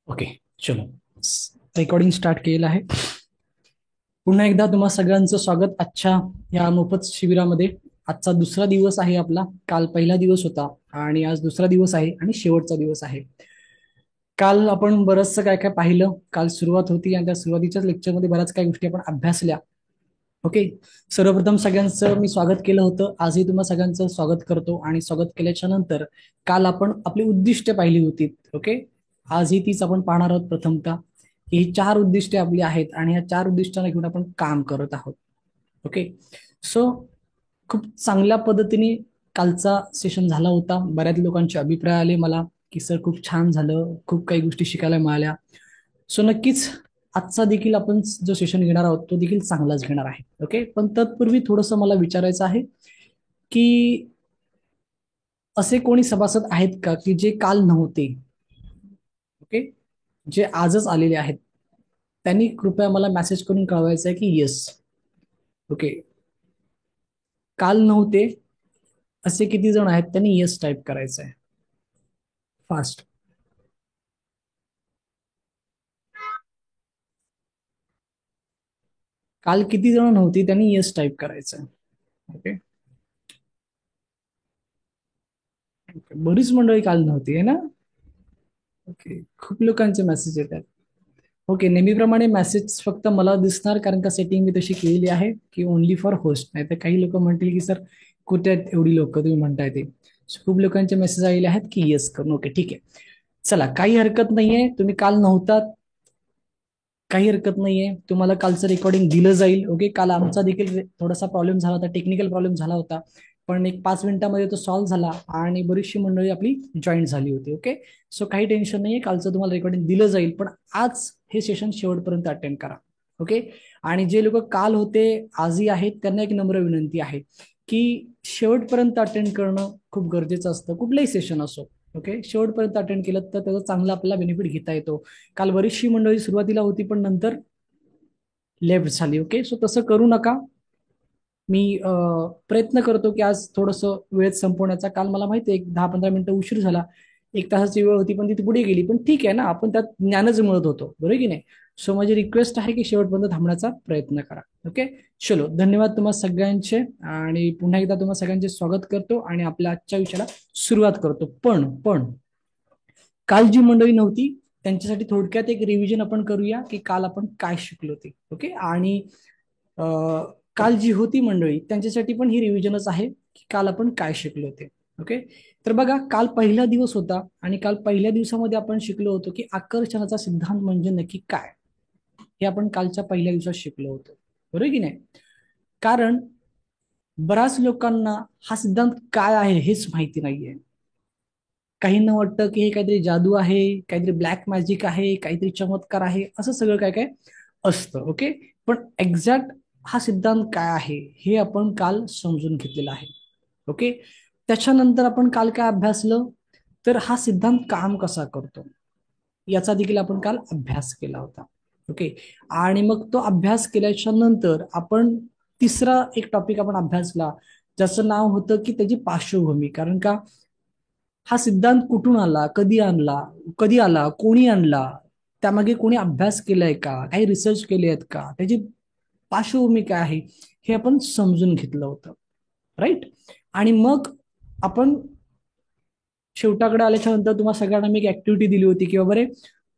Okay. चलो, recording start केलेलं आहे. पुन्हा एकदा तुम्हा सगळ्यांचं स्वागत आजच्या या मोफत शिबिरामध्ये. आजचा दुसरा दिवस आहे आपला. काल पहिला दिवस होता आणि आज दुसरा दिवस आहे आणि शेवटचा दिवस आहे. काल आपण बरंचसं काय काय पाहिलं. काल सुरुवात होती आणि त्या सुरुवातीच्याच लेक्चरमध्ये बऱ्याच काही गोष्टी आपण अभ्यासल्या. ओके. सर्वप्रथम सगळ्यांचं मी स्वागत केलं होतं. आजही तुम्हा सगळ्यांचं स्वागत करतो आणि स्वागत केल्याच्या नंतर काल आपण आपली उद्दिष्ट पाहिली होती. ओके. आजही तीच आपण पाहणार आहोत. प्रथमतः ही चार उद्दिष्टे आपली आहेत आणि ह्या चार उद्दिष्टांना घेऊन आपण काम करत आहोत. ओके. सो खूप चांगल्या पद्धतीने कालचा सेशन झाला होता. बऱ्याच लोकांचे अभिप्राय आले मला की सर खूप छान झालं, खूप काही गोष्टी शिकायला मिळाल्या. सो नक्कीच आजचा देखील आपण जो सेशन घेणार आहोत तो देखील चांगलाच घेणार आहे. ओके. पण तत्पूर्वी थोडंसं मला विचारायचं आहे की असे कोणी सभासद आहेत का की जे काल नव्हते. ओके. जे आजच आलेले आहेत त्यांनी कृपया मला मेसेज करून कळवायचं आहे की येस. ओके. काल नव्हते असे किती जण आहेत त्यांनी येस टाईप करायचं आहे फास्ट. काल किती जण नव्हती त्यांनी येस टाईप करायचं आहे. ओके. बरीच मंडळी काल नव्हती आहे ना. ओके. खूप लोकांचे मेसेज येतात. ओके. नेहमीप्रमाणे मेसेज फक्त मला दिसणार कारण का सेटिंग मी तशी केलेली आहे की ओनली फॉर होस्ट. नाही तर काही लोक म्हणतील की सर कुठे आहेत एवढी लोक तुम्ही म्हणताय ते. So, खूप लोकांचे मेसेज आलेले आहेत की येस करून. ओके ठीक आहे. चला, काही हरकत नाहीये. तुम्ही काल नव्हतात, काही हरकत नाहीये. तुम्हाला कालचं रेकॉर्डिंग दिलं जाईल. ओके. काल आमचा देखील थोडासा प्रॉब्लेम झाला होता, टेक्निकल प्रॉब्लेम झाला होता, पण एक 5 मिनिटांमध्ये तो सॉल्व्ह झाला आणि बरीचशी मंडळी आपली जॉईन झाली होती. ओके. सो काही टेन्शन नाहीये. कालचं तुम्हाला रेकॉर्डिंग दिलं जाईल, पण आज हे सेशन शेवटपर्यंत अटेंड करा. ओके. आणि जे लोक काल होते आजही आहेत त्यांना एक नम्र विनंती आहे की शेवटपर्यंत अटेंड करणं खूप गरजेचं असतं, कुठलंही सेशन असो. ओके. शेवटपर्यंत अटेंड केलं तर त्याचा चांगला आपल्याला बेनिफिट घेता येतो. काल बरीचशी मंडळी सुरुवातीला होती पण नंतर लेफ्ट झाली. ओके. सो तसं करू नका. मी प्रयत्न करतो की आज थोडंसं वेळेत संपवण्याचा. काल मला माहिती आहे एक 10-15 मिनिटं उशीर झाला. 1 तासाची वेळ होती पण ती पुढे गेली, पण ठीक आहे ना, आपण त्यात ज्ञानच मिळत होतो, बरोबर की नाही. सो माझी रिक्वेस्ट आहे की शेवटपर्यंत थांबण्याचा प्रयत्न करा. ओके. चलो, धन्यवाद तुम्हा सगळ्यांचे आणि पुन्हा एकदा तुम्हा सगळ्यांचे स्वागत करतो आणि आपल्या आजच्या विषयाला सुरुवात करतो. पण काल जी मंडळी नव्हती त्यांच्यासाठी थोडक्यात एक रिव्हिजन आपण करूया की काल आपण काय शिकलो ते. ओके. आणि काल जी होती मंडळी त्यांच्यासाठी पण ही रिव्हिजनच आहे की काल आपण काय शिकलो ते. ओके. तर बघा, काल पहिला दिवस होता आणि काल पहिल्या दिवसामध्ये आपण शिकलो होतो की आकर्षणाचा सिद्धांत म्हणजे नक्की काय, हे आपण कालच्या पहिल्या दिवसात शिकलो होतो, बरोबर की नाही. कारण बऱ्याच लोकांना हा सिद्धांत काय आहे हेच माहिती नाहीये. काहींना वाटतं की हे काहीतरी जादू आहे, काहीतरी ब्लॅक मॅजिक आहे, काहीतरी चमत्कार आहे, असं सगळं काय काय असतं. ओके. पण एक्झॅक्ट हा सिद्धांत काय आहे हे आपण काल समजून घेतलेला आहे. ओके. त्याच्यानंतर आपण काल काय अभ्यासलं, तर हा सिद्धांत काम कसा करतो याचा देखील आपण काल अभ्यास केला होता. ओके. आणि मग तो अभ्यास केल्याच्या नंतर आपण तिसरा एक टॉपिक आपण अभ्यासला ज्याचं नाव होतं की त्याची पार्श्वभूमी. कारण का हा सिद्धांत कुठून आला, कधी आला, कोणी आणला, त्यामागे कोणी अभ्यास केलाय का, काही रिसर्च केले आहेत का, त्याची पार्श्वभूमी काय आहे हे आपण समजून घेतलं होतं. राईट. आणि मग आपण शेवटाकडे आल्याच्या नंतर तुम्हाला सगळ्यांना मी एक ऍक्टिव्हिटी दिली होती की बाबा रे,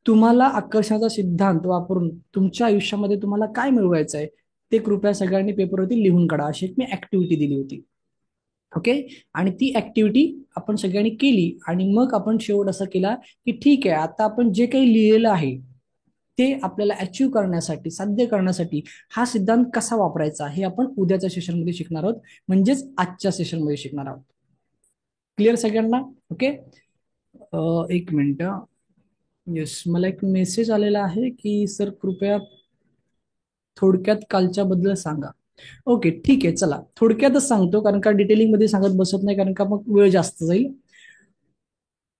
तुम्हाला आकर्षणाचा सिद्धांत वापरून तुमच्या आयुष्यामध्ये तुम्हाला काय मिळवायचं आहे ते कृपया सगळ्यांनी पेपरवरती लिहून काढा, अशी एक मी ऍक्टिव्हिटी दिली होती. ओके. आणि ती ऍक्टिव्हिटी आपण सगळ्यांनी केली आणि मग आपण शेवट असा केला की ठीक आहे, आता आपण जे काही लिहिलेलं आहे ते आपल्याला अचीव्ह करण्यासाठी, साध्य करण्यासाठी हा सिद्धांत कसा वापरायचा हे आपण उद्याच्या सेशनमध्ये शिकणार आहोत, म्हणजेच आजच्या सेशनमध्ये शिकणार आहोत. क्लिअर सगळ्यांना. ओके. एक मिनिट. येस, मला एक मेसेज आलेला आहे की सर कृपया थोडक्यात कालच्या बद्दल सांगा. ओके ठीक आहे. चला, थोडक्यातच सांगतो कारण का डिटेलिंग मध्ये सांगत बसत नाही कारण का मग वेळ जास्त जाईल.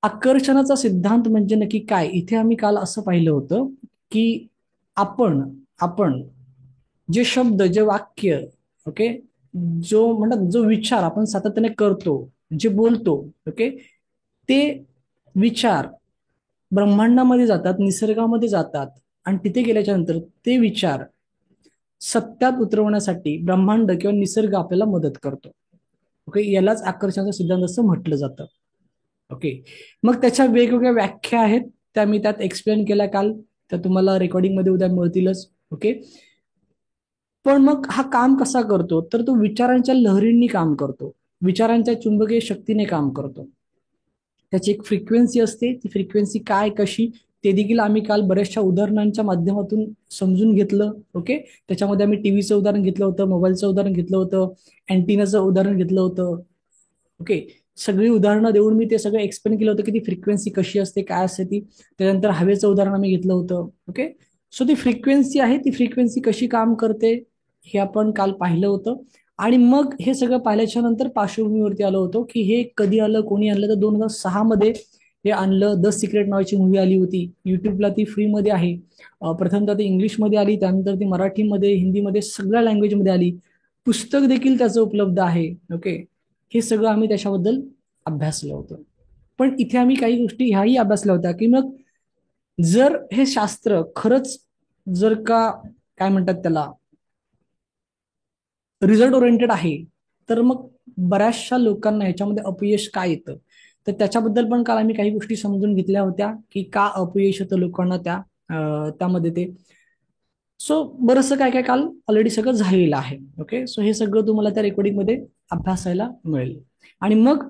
आकर्षणाचा सिद्धांत म्हणजे नक्की काय, इथे आम्ही काल असं पाहिलं होतं की आपण आपण जे शब्द, जे वाक्य, ओके, जो म्हणतात जो विचार आपण सातत्याने करतो, जे बोलतो, ओके, ते विचार ब्रह्मांडामध्ये जातात, निसर्गामध्ये जातात आणि तिथे गेल्याच्या नंतर ते विचार सत्यात उतरवण्यासाठी ब्रह्मांड किंवा निसर्ग आपल्याला मदत करतो. ओके, यालाच आकर्षणाचा सिद्धांत असं म्हटलं जातं. ओके, मग त्याच्या वेगवेगळ्या व्याख्या आहेत, त्या मी त्यात एक्सप्लेन केल्या काल, त्या तुम्हाला रेकॉर्डिंग मध्ये उद्या मिळतीलच. ओके, पण मग हा काम कसा करतो, तर तो विचारांच्या लहरींनी काम करतो, विचारांच्या चुंबकीय शक्तीने काम करतो. त्याची एक फ्रिक्वेन्सी असते, ती फ्रिक्वेन्सी काय कशी ते देखील आम्ही काल बऱ्याचशा उदाहरणांच्या माध्यमातून समजून घेतलं. ओके, त्याच्यामध्ये आम्ही टीव्हीचं उदाहरण घेतलं होतं, मोबाईलचं उदाहरण घेतलं होतं, अँटिनाचं उदाहरण घेतलं होतं. ओके, सगळी उदाहरणं देऊन मी ते सगळं एक्सप्लेन केलं होतं की ती फ्रिक्वेन्सी कशी असते, काय असते ती. त्यानंतर हवेचं उदाहरण आम्ही घेतलं होतं. ओके, सो ती फ्रिक्वेन्सी आहे, ती फ्रिक्वेन्सी कशी काम करते हे आपण काल पाहिलं होतं. आणि मग हे सगळं पाहिल्याच्या नंतर पार्श्वभूमीवरती आलो होतो की हे कधी आलं, कोणी आणलं, तर 2006 मध्ये हे आणलं. द सिक्रेट नावाची मूवी आली होती युट्यूबला, ती फ्रीमध्ये आहे. प्रथमतः ती इंग्लिशमध्ये आली, त्यानंतर ती मराठीमध्ये, हिंदीमध्ये, सगळ्या लँग्वेजमध्ये आली. पुस्तक देखील त्याचं उपलब्ध आहे. ओके, हे सगळं आम्ही त्याच्याबद्दल अभ्यासलं होतं. पण इथे आम्ही काही गोष्टी ह्याही अभ्यासल्या होत्या की मग जर हे शास्त्र खरंच, जर का काय म्हणतात त्याला, रिझल्ट ओरिएंटेड आहे, तर मग बऱ्याचशा लोकांना ह्याच्यामध्ये अपयश का येतं, तर त्याच्याबद्दल पण काल आम्ही काही गोष्टी समजून घेतल्या होत्या की का अपयश येतं लोकांना त्यामध्ये ते. सो बरंचसं काय काय काल ऑलरेडी सगळं झालेलं आहे. ओके, सो हे सगळं तुम्हाला त्या रेकॉर्डिंगमध्ये अभ्यासायला मिळेल. आणि मग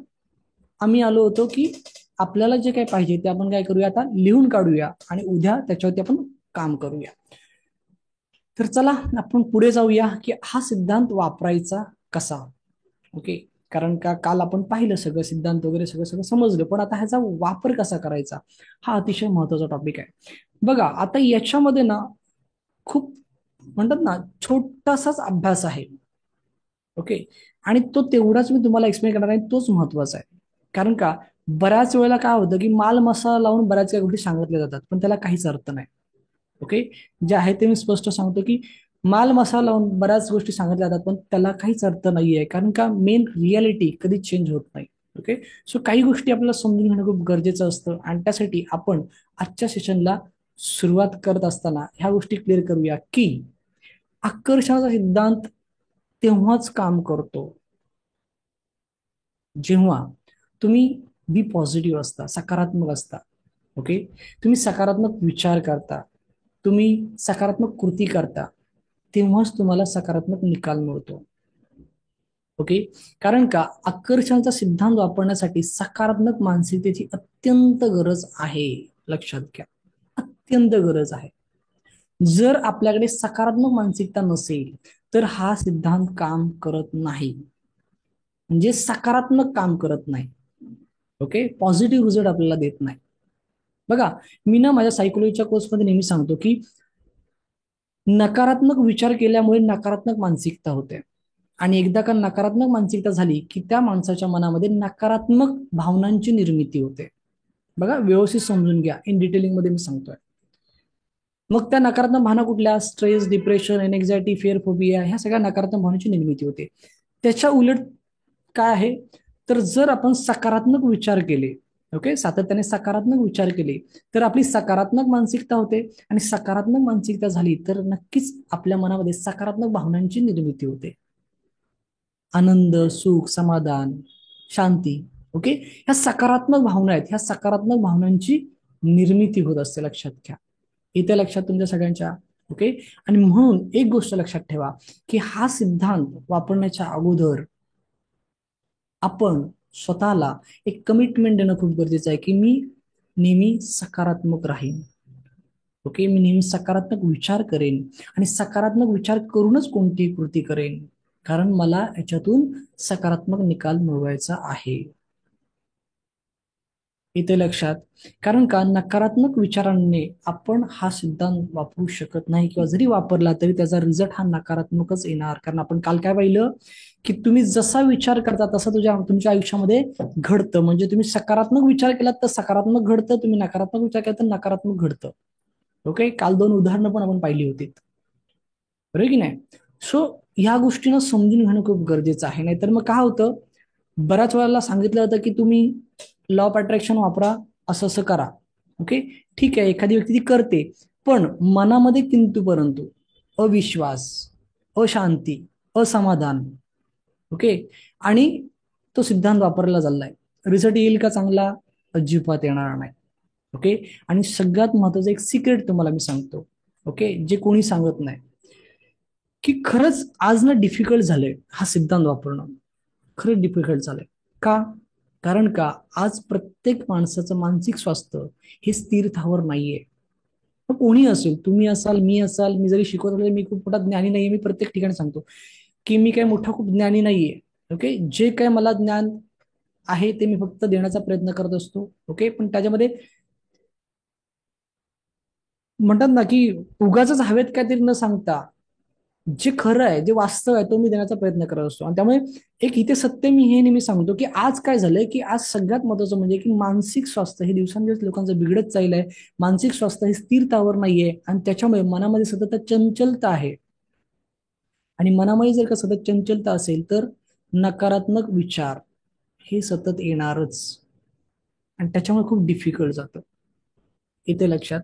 आम्ही आलो होतो की आपल्याला जे काय पाहिजे ते आपण काय करूया, आता लिहून काढूया आणि उद्या त्याच्यावरती आपण काम करूया. तर चला आपण पुढे जाऊया की हा सिद्धांत वापरायचा कसा. ओके, कारण का काल आपण पाहिलं सगळं सिद्धांत वगैरे सगळं सगळं समजलं, पण आता ह्याचा वापर कसा करायचा हा अतिशय महत्वाचा टॉपिक आहे. बघा आता याच्यामध्ये ना खूप म्हणतात ना छोटासाच अभ्यास आहे. ओके, आणि तो तेवढाच मी तुम्हाला एक्सप्लेन करणार आहे, तोच महत्वाचा आहे. कारण का बऱ्याच वेळेला काय होतं की माल मसाला लावून बऱ्याच काही गोष्टी सांगितल्या जातात पण त्याला काहीच अर्थ नाही. ओके, जे आहे ते मी स्पष्ट सांगतो की माल मसाला लावून बऱ्याच गोष्टी सांगितल्या जातात पण त्याला काहीच अर्थ नाहीये, कारण का मेन रियालिटी कधी चेंज होत नाही. ओके, सो काही गोष्टी आपल्याला समजून घेणं खूप गरजेचं असतं आणि त्यासाठी आपण आजच्या सेशनला सुरुवात करत असताना ह्या गोष्टी क्लिअर करूया की आकर्षणाचा सिद्धांत तेव्हाच काम करतो जेव्हा तुम्ही बी पॉझिटिव्ह असता, सकारात्मक असता. ओके, तुम्ही सकारात्मक विचार करता, तुम्ही सकारात्मक कृती करता, तेव्हाच तुम्हाला सकारात्मक निकाल मिळतो. ओके, कारण का आकर्षणाचा सिद्धांत वापरण्यासाठी सकारात्मक मानसिकतेची अत्यंत गरज आहे. लक्षात घ्या, अत्यंत गरज आहे. जर आपल्याकडे सकारात्मक मानसिकता नसेल तर हा सिद्धांत काम करत नाही, म्हणजे सकारात्मक काम करत नाही. ओके, पॉझिटिव्ह रिझल्ट आपल्याला देत नाही. बघा, मी ना माझ्या सायकोलॉजीच्या कोर्समध्ये नेहमी सांगतो की नकारात्मक विचार केल्यामुळे नकारात्मक मानसिकता होते आणि एकदा का नकारात्मक मानसिकता झाली की त्या माणसाच्या मनामध्ये नकारात्मक भावनांची निर्मिती होते. बघा व्यवस्थित समजून घ्या, इन डिटेलिंग मध्ये मी सांगतोय. मग त्या नकारात्मक भावना कुठल्या, स्ट्रेस, डिप्रेशन, एनएक्झायटी, फिअर, फोबिया, ह्या सगळ्या नकारात्मक भावनांची निर्मिती होते. त्याच्या उलट काय आहे, तर जर आपण सकारात्मक विचार केले, ओके, सातत्याने सकारात्मक विचार केले तर आपली सकारात्मक मानसिकता होते आणि सकारात्मक मानसिकता झाली तर नक्कीच आपल्या मनामध्ये सकारात्मक भावनांची निर्मिती होते. आनंद, सुख, समाधान, शांती. ओके, ह्या सकारात्मक भावना आहेत, ह्या सकारात्मक भावनांची निर्मिती होत असते. लक्षात घ्या, इथे लक्षात तुमच्या सगळ्यांच्या. ओके, आणि म्हणून एक गोष्ट लक्षात ठेवा की हा सिद्धांत वापरण्याच्या अगोदर आपण स्वतःला एक कमिटमेंट देणं खूप गरजेचं आहे की मी नेहमी सकारात्मक राहीन. ओके, मी नेहमी सकारात्मक विचार करेन आणि सकारात्मक विचार करूनच कोणतीही कृती करेन, कारण मला याच्यातून सकारात्मक निकाल मिळवायचा आहे. इथे लक्षात, कारण का नकारात्मक विचारांनी आपण हा सिद्धांत वापरू शकत नाही किंवा जरी वापरला तरी त्याचा रिझल्ट हा नकारात्मकच येणार. कारण आपण काल काय पाहिलं की तुम्ही जसा विचार करता तसं तुमच्या आयुष्यामध्ये घडतं. म्हणजे तुम्ही सकारात्मक विचार केलात तर सकारात्मक घडतं, तुम्ही नकारात्मक विचार केला तर नकारात्मक घडतं. ओके, काल 2 उदाहरणं पण आपण पाहिली होती, बरोबर की नाही. सो ह्या गोष्टींना समजून घेणं खूप गरजेचं आहे. नाहीतर मग काय होतं, बऱ्याच वेळेला सांगितलं जातं की तुम्ही लॉ ऑफ अट्रॅक्शन वापरा, असं असं करा. ओके, ठीक आहे, एखादी व्यक्ती ती करते, पण मनामध्ये किंतु परंतु, अविश्वास, अशांती, असमाधान, ओके, आणि तो सिद्धांत वापरला चाललाय. रिझल्ट येईल का चांगला? अजिबात येणार नाही. ओके, आणि सगळ्यात महत्वाचं एक सिक्रेट तुम्हाला मी सांगतो, ओके, जे कोणी सांगत नाही, की खरंच आज ना डिफिकल्ट झालंय हा सिद्धांत वापरणं. खरंच डिफिकल्ट झालंय. का? कारण का आज प्रत्येक माणसाचं मानसिक स्वास्थ्य हे स्थिरतावर नाहीये. मग कोणी असेल, तुम्ही असाल, मी असाल, मी जरी शिकवत असेल, मी खूप मोठा ज्ञानी नाहीये, मी प्रत्येक ठिकाणी सांगतो की मी काय मोठा खूप ज्ञानी नाहीये. ओके, जे काय मला ज्ञान आहे ते मी फक्त देण्याचा प्रयत्न करत असतो. ओके, पण त्याच्यामध्ये म्हणतात ना की उगाच हवेत काहीतरी न सांगता जे खरं आहे, जे वास्तव आहे, तो मी देण्याचा प्रयत्न करत असतो. आणि त्यामुळे एक इथे सत्य मी हे नेहमी सांगतो की आज काय झालंय, की आज सगळ्यात महत्वाचं म्हणजे की मानसिक स्वास्थ्य हे दिवसांदिवस लोकांचं बिघडत चाललंय. मानसिक स्वास्थ्य हे स्थिरतावर नाहीये, आणि त्याच्यामुळे मनामध्ये सतत चंचलता आहे. आणि मनामध्ये जर का सतत चंचलता असेल तर नकारात्मक विचार हे सतत येणारच, आणि त्याच्यामुळे खूप डिफिकल्ट जातं. इथे लक्षात.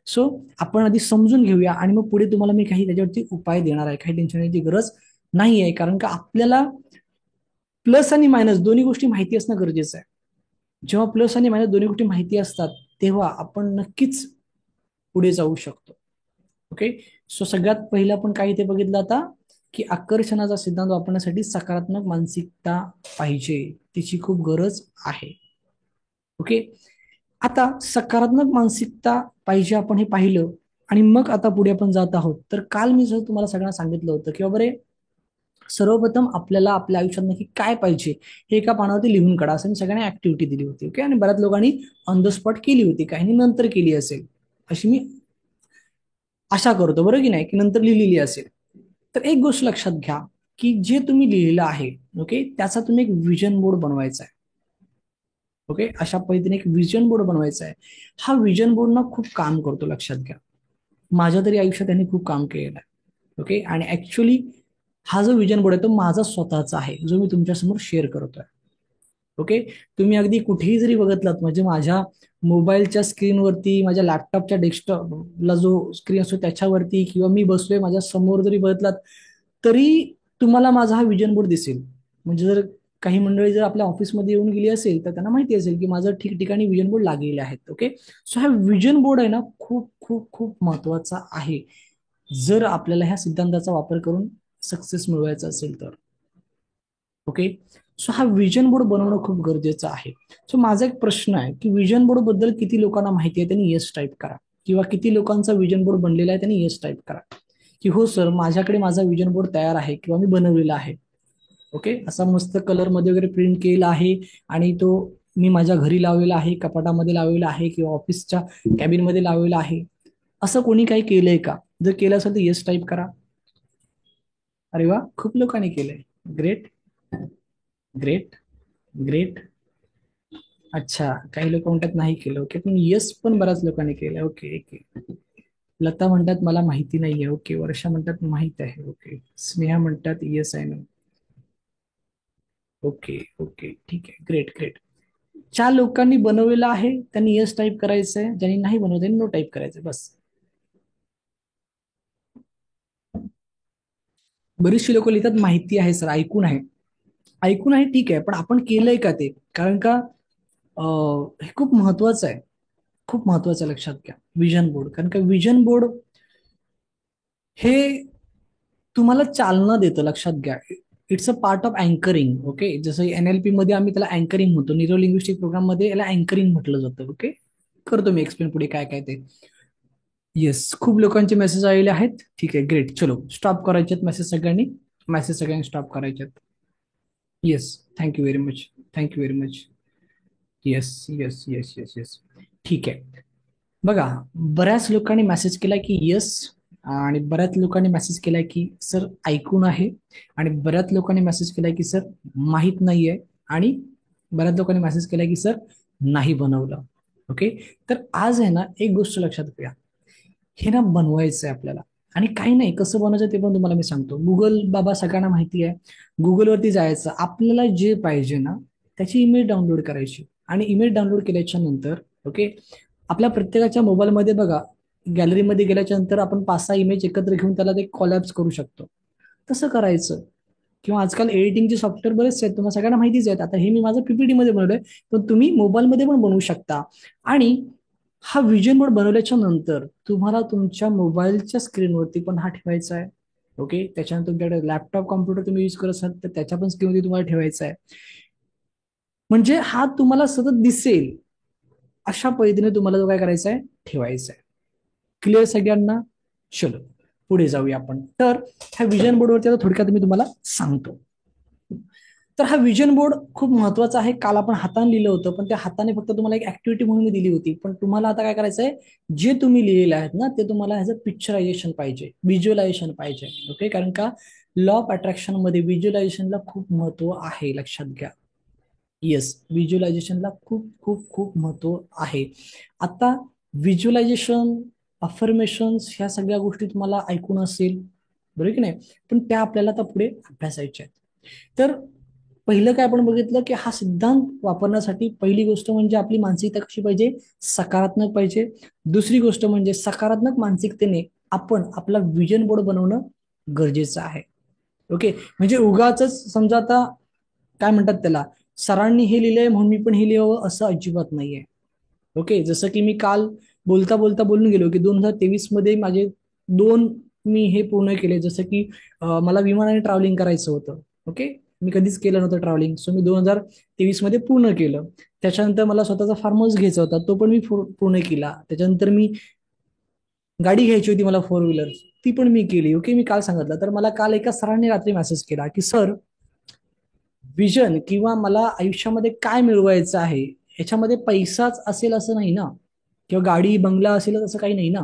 सो आपण आधी समजून घेऊया, आणि मग पुढे तुम्हाला मी काही त्याच्यावरती उपाय देणार आहे. काही टेन्शन घ्यायची गरज नाही आहे, कारण का आपल्याला प्लस आणि मायनस दोन्ही गोष्टी माहिती असणं गरजेचं आहे. जेव्हा प्लस आणि मायनस दोन्ही गोष्टी माहिती असतात तेव्हा आपण नक्कीच पुढे जाऊ शकतो. ओके, सो सगळ्यात पहिलं आपण काय इथे बघितलं आता, की आकर्षणाचा सिद्धांत वापरण्यासाठी सकारात्मक मानसिकता पाहिजे, तिची खूप गरज आहे. ओके, आता सकारात्मक मानसिकता पाहिजे आपण हे पाहिलं, आणि मग आता पुढे आपण जात आहोत. तर काल मी जर तुम्हाला सगळ्यांना सांगितलं होतं की बाबा रे, सर्वप्रथम आपल्याला आपल्या आयुष्यात नक्की काय पाहिजे हे एका पानावरती लिहून काढा, असं मी सगळ्यांना ऍक्टिव्हिटी दिली होती. ओके, आणि बऱ्याच लोकांनी ऑन द स्पॉट केली होती, काहींनी नंतर केली असेल, अशी मी आशा करतो, बरोबर की नाही, की नंतर लिहिलेली असेल. तर एक गोष्ट लक्षात घ्या, की जे तुम्ही लिहिलेलं आहे, ओके, त्याचा तुम्ही एक विजन बोर्ड बनवायचा आहे. ओके, अशा पद्धतीने एक विजन बोर्ड बनवायचा आहे. हा विजन बोर्ड ना खूप काम करतो, लक्षात घ्या. माझ्या तरी आयुष्यात त्यांनी खूप काम केलेलं आहे. ओके, आणि ऍक्च्युली हा जो विजन बोर्ड आहे तो माझा स्वतःचा आहे, जो मी तुमच्यासमोर शेअर करतोय. ओके, तुम्ही अगदी कुठेही जरी बघितलात, म्हणजे माझ्या मोबाईलच्या स्क्रीनवरती, माझ्या लॅपटॉपच्या डेस्कटॉपला जो स्क्रीन असतो त्याच्यावरती, किंवा मी बसलोय माझ्या समोर जरी बघितलात, तरी तुम्हाला माझा हा विजन बोर्ड दिसेल. म्हणजे जर काही मंडळी जर आपल्या ऑफिसमध्ये येऊन गेली असेल तर त्यांना माहिती असेल की माझं ठिकठिकाणी विजन बोर्ड लागलेले आहेत. ओके, सो हा विजन बोर्ड आहे ना खूप खूप खूप महत्वाचा आहे, जर आपल्याला ह्या सिद्धांताचा वापर करून सक्सेस मिळवायचा असेल तर. ओके, सो हा विजन बोर्ड बनवणं खूप गरजेचं आहे. सो माझा एक प्रश्न आहे की विजन बोर्ड बद्दल किती लोकांना माहिती आहे, त्यांनी येस टाईप करा. किंवा किती लोकांचा विजन बोर्ड बनलेला आहे त्यांनी येस टाईप करा, की हो सर, माझ्याकडे माझा विजन बोर्ड तयार आहे किंवा मी बनवलेला आहे. ओके, असा मस्त कलर मध्ये वगैरे प्रिंट केलेला आहे, आणि तो मी माझ्या घरी लावलेला आहे, कपाटामध्ये लावलेला आहे, किंवा ऑफिसच्या कॅबिन मध्ये लावलेला आहे. असं कोणी काही केलंय का? जर केलं असेल तर येस टाईप करा. अरे वा, खूप लोकांनी केलंय. Great, great, great. अच्छा, काही लोक म्हणतात नाही केलं. ओके, पण येस पण बऱ्याच लोकांनी केलं. Okay, okay. लता म्हणतात मला माहिती नाहीये. ओके, वर्षा म्हणतात माहित आहे. ओके, स्नेहा म्हणतात येस आहे ना. ओके, ओके, ठीक आहे. Great, great. ज्या लोकांनी बनवलेलं आहे त्यांनी येस टाईप करायचंय, ज्यांनी नाही बनवलं त्यांनी नो टाईप करायचंय, बस. बरीचशी लोक लिहितात माहिती आहे सर, ऐकून आहे. ऐकून आहे ठीक आहे, पण आपण केलंय का ते? कारण का हे खूप महत्वाचं आहे. खूप महत्वाचं आहे, लक्षात घ्या विजन बोर्ड. कारण का विजन बोर्ड हे तुम्हाला चालना देतं, लक्षात घ्या. It's a part of anchoring. Okay, जसं NLP मध्ये आम्ही त्याला अँकरिंग म्हणतो, न्यूरो लिंग्विस्टिक प्रोग्राम मध्ये याला अँकरिंग म्हटलं जातं. ओके, करतो मी एक्सप्लेन पुढे काय काय ते. येस, खूप लोकांचे मेसेज आलेले आहेत. ठीक आहे, ग्रेट. चलो स्टॉप करायचे आहेत मेसेज सगळ्यांनी. मेसेज सगळ्यांनी स्टॉप करायचे आहेत. Yes, thank you very much. Thank you very much. Yes, yes, yes, yes, yes. ठीक आहे. बघा, बऱ्याच लोकांनी मेसेज केलाय की येस, आणि बऱ्याच लोकांनी मेसेज केलाय की सर ऐकून आहे, आणि बऱ्याच लोकांनी मेसेज केलाय की सर माहीत नाहीये, आणि बऱ्याच लोकांनी मेसेज केलाय की सर नाही बनवलं. ओके, तर आज आहे ना एक गोष्ट लक्षात घ्या, हे ना बनवायचं आहे आपल्याला. आणि काही नाही, कसं बनवायचं ते पण तुम्हाला मी सांगतो. गुगल बाबा सगळ्यांना माहिती आहे. गुगलवरती जायचं, आपल्याला जे पाहिजे ना त्याची इमेज डाउनलोड करायची, आणि इमेज डाउनलोड केल्याच्या नंतर ओके, आपल्या प्रत्येकाच्या मोबाईलमध्ये बघा, गॅलरीमध्ये गेल्याच्या नंतर आपण 5-6 इमेज एकत्र घेऊन त्याला ते कॉलॅप्स करू शकतो. तसं करायचं. किंवा आजकाल एडिटिंगचे सॉफ्टवेअर बरेचसे आहेत, तुम्हाला सगळ्यांना माहितीच आहेत. आता हे मी माझं पीपीटी मध्ये बनवलंय, पण तुम्ही मोबाईलमध्ये पण बनवू शकता. आणि हा विजन बोर्ड बनवल्याच्या नंतर तुम्हाला तुमच्या मोबाईलच्या स्क्रीनवरती पण हा ठेवायचा आहे. ओके, त्याच्यानंतर तुमच्याकडे लॅपटॉप कॉम्प्युटर तुम्ही यूज करत असाल तर त्याच्या पण स्क्रीनवरती तुम्हाला ठेवायचा आहे. म्हणजे हा तुम्हाला सतत दिसेल अशा पद्धतीने तुम्हाला जो काय करायचा आहे ठेवायचा आहे. क्लिअर सगळ्यांना? चलो पुढे जाऊया आपण. तर ह्या विजन बोर्डवरती आता थोडक्यात मी तुम्हाला सांगतो. तर हा विजन बोर्ड खूप महत्वाचा आहे. काल आपण हाताने लिहिलं होतं, पण त्या हाताने फक्त तुम्हाला एक ऍक्टिव्हिटी म्हणून मी दिली होती. पण तुम्हाला आता काय करायचं आहे, जे तुम्ही लिहिलेले आहेत ना ते तुम्हाला ॲज अ पिक्चरायझेशन पाहिजे, व्हिज्युअलायझेशन पाहिजे. ओके, कारण का लॉ ऑफ अट्रॅक्शन मध्ये व्हिज्युअलायझेशनला खूप महत्व आहे, लक्षात घ्या. येस, व्हिज्युअलायझेशनला खूप खूप खूप महत्व आहे. आता व्हिज्युअलायझेशन, अफर्मेशन्स ह्या सगळ्या गोष्टी तुम्हाला ऐकून असेल, बरोबर की नाही, पण त्या आपल्याला आता पुढे अभ्यासायच्या आहेत. तर पहिलं काय आपण बघितलं की हा सिद्धांत वापरण्यासाठी पहिली गोष्ट म्हणजे आपली मानसिकता कशी पाहिजे, सकारात्मक पाहिजे. दुसरी गोष्ट म्हणजे सकारात्मक मानसिकतेने आपण आपला विजन बोर्ड बनवणं गरजेचं आहे. ओके, म्हणजे उगाच समजा आता काय म्हणतात त्याला, सरांनी हे लिहिलंय म्हणून मी पण हे लिहावं असं अजिबात नाहीये. ओके, जसं की मी काल बोलता बोलता बोलून गेलो की 2023 मध्ये माझे 2 मी हे पूर्ण केले. जसं की मला विमानाने ट्रॅव्हलिंग करायचं होतं. ओके, मी कधीच केलं नव्हतं ट्रॅव्हलिंग, सो मी 2023 मध्ये पूर्ण केलं. त्याच्यानंतर मला स्वतःचा फार्म हाऊस घ्यायचा होता, तो पण मी पूर्ण केला. त्याच्यानंतर मी गाडी घ्यायची होती मला 4 व्हीलर, ती पण मी केली. ओके, मी काल सांगितलं. तर मला काल एका सरांनी रात्री मेसेज केला की सर, विजन किंवा मला आयुष्यामध्ये काय मिळवायचं आहे ह्याच्यामध्ये पैसाच असेल असं नाही ना, किंवा गाडी बंगला असेल असं काही नाही ना.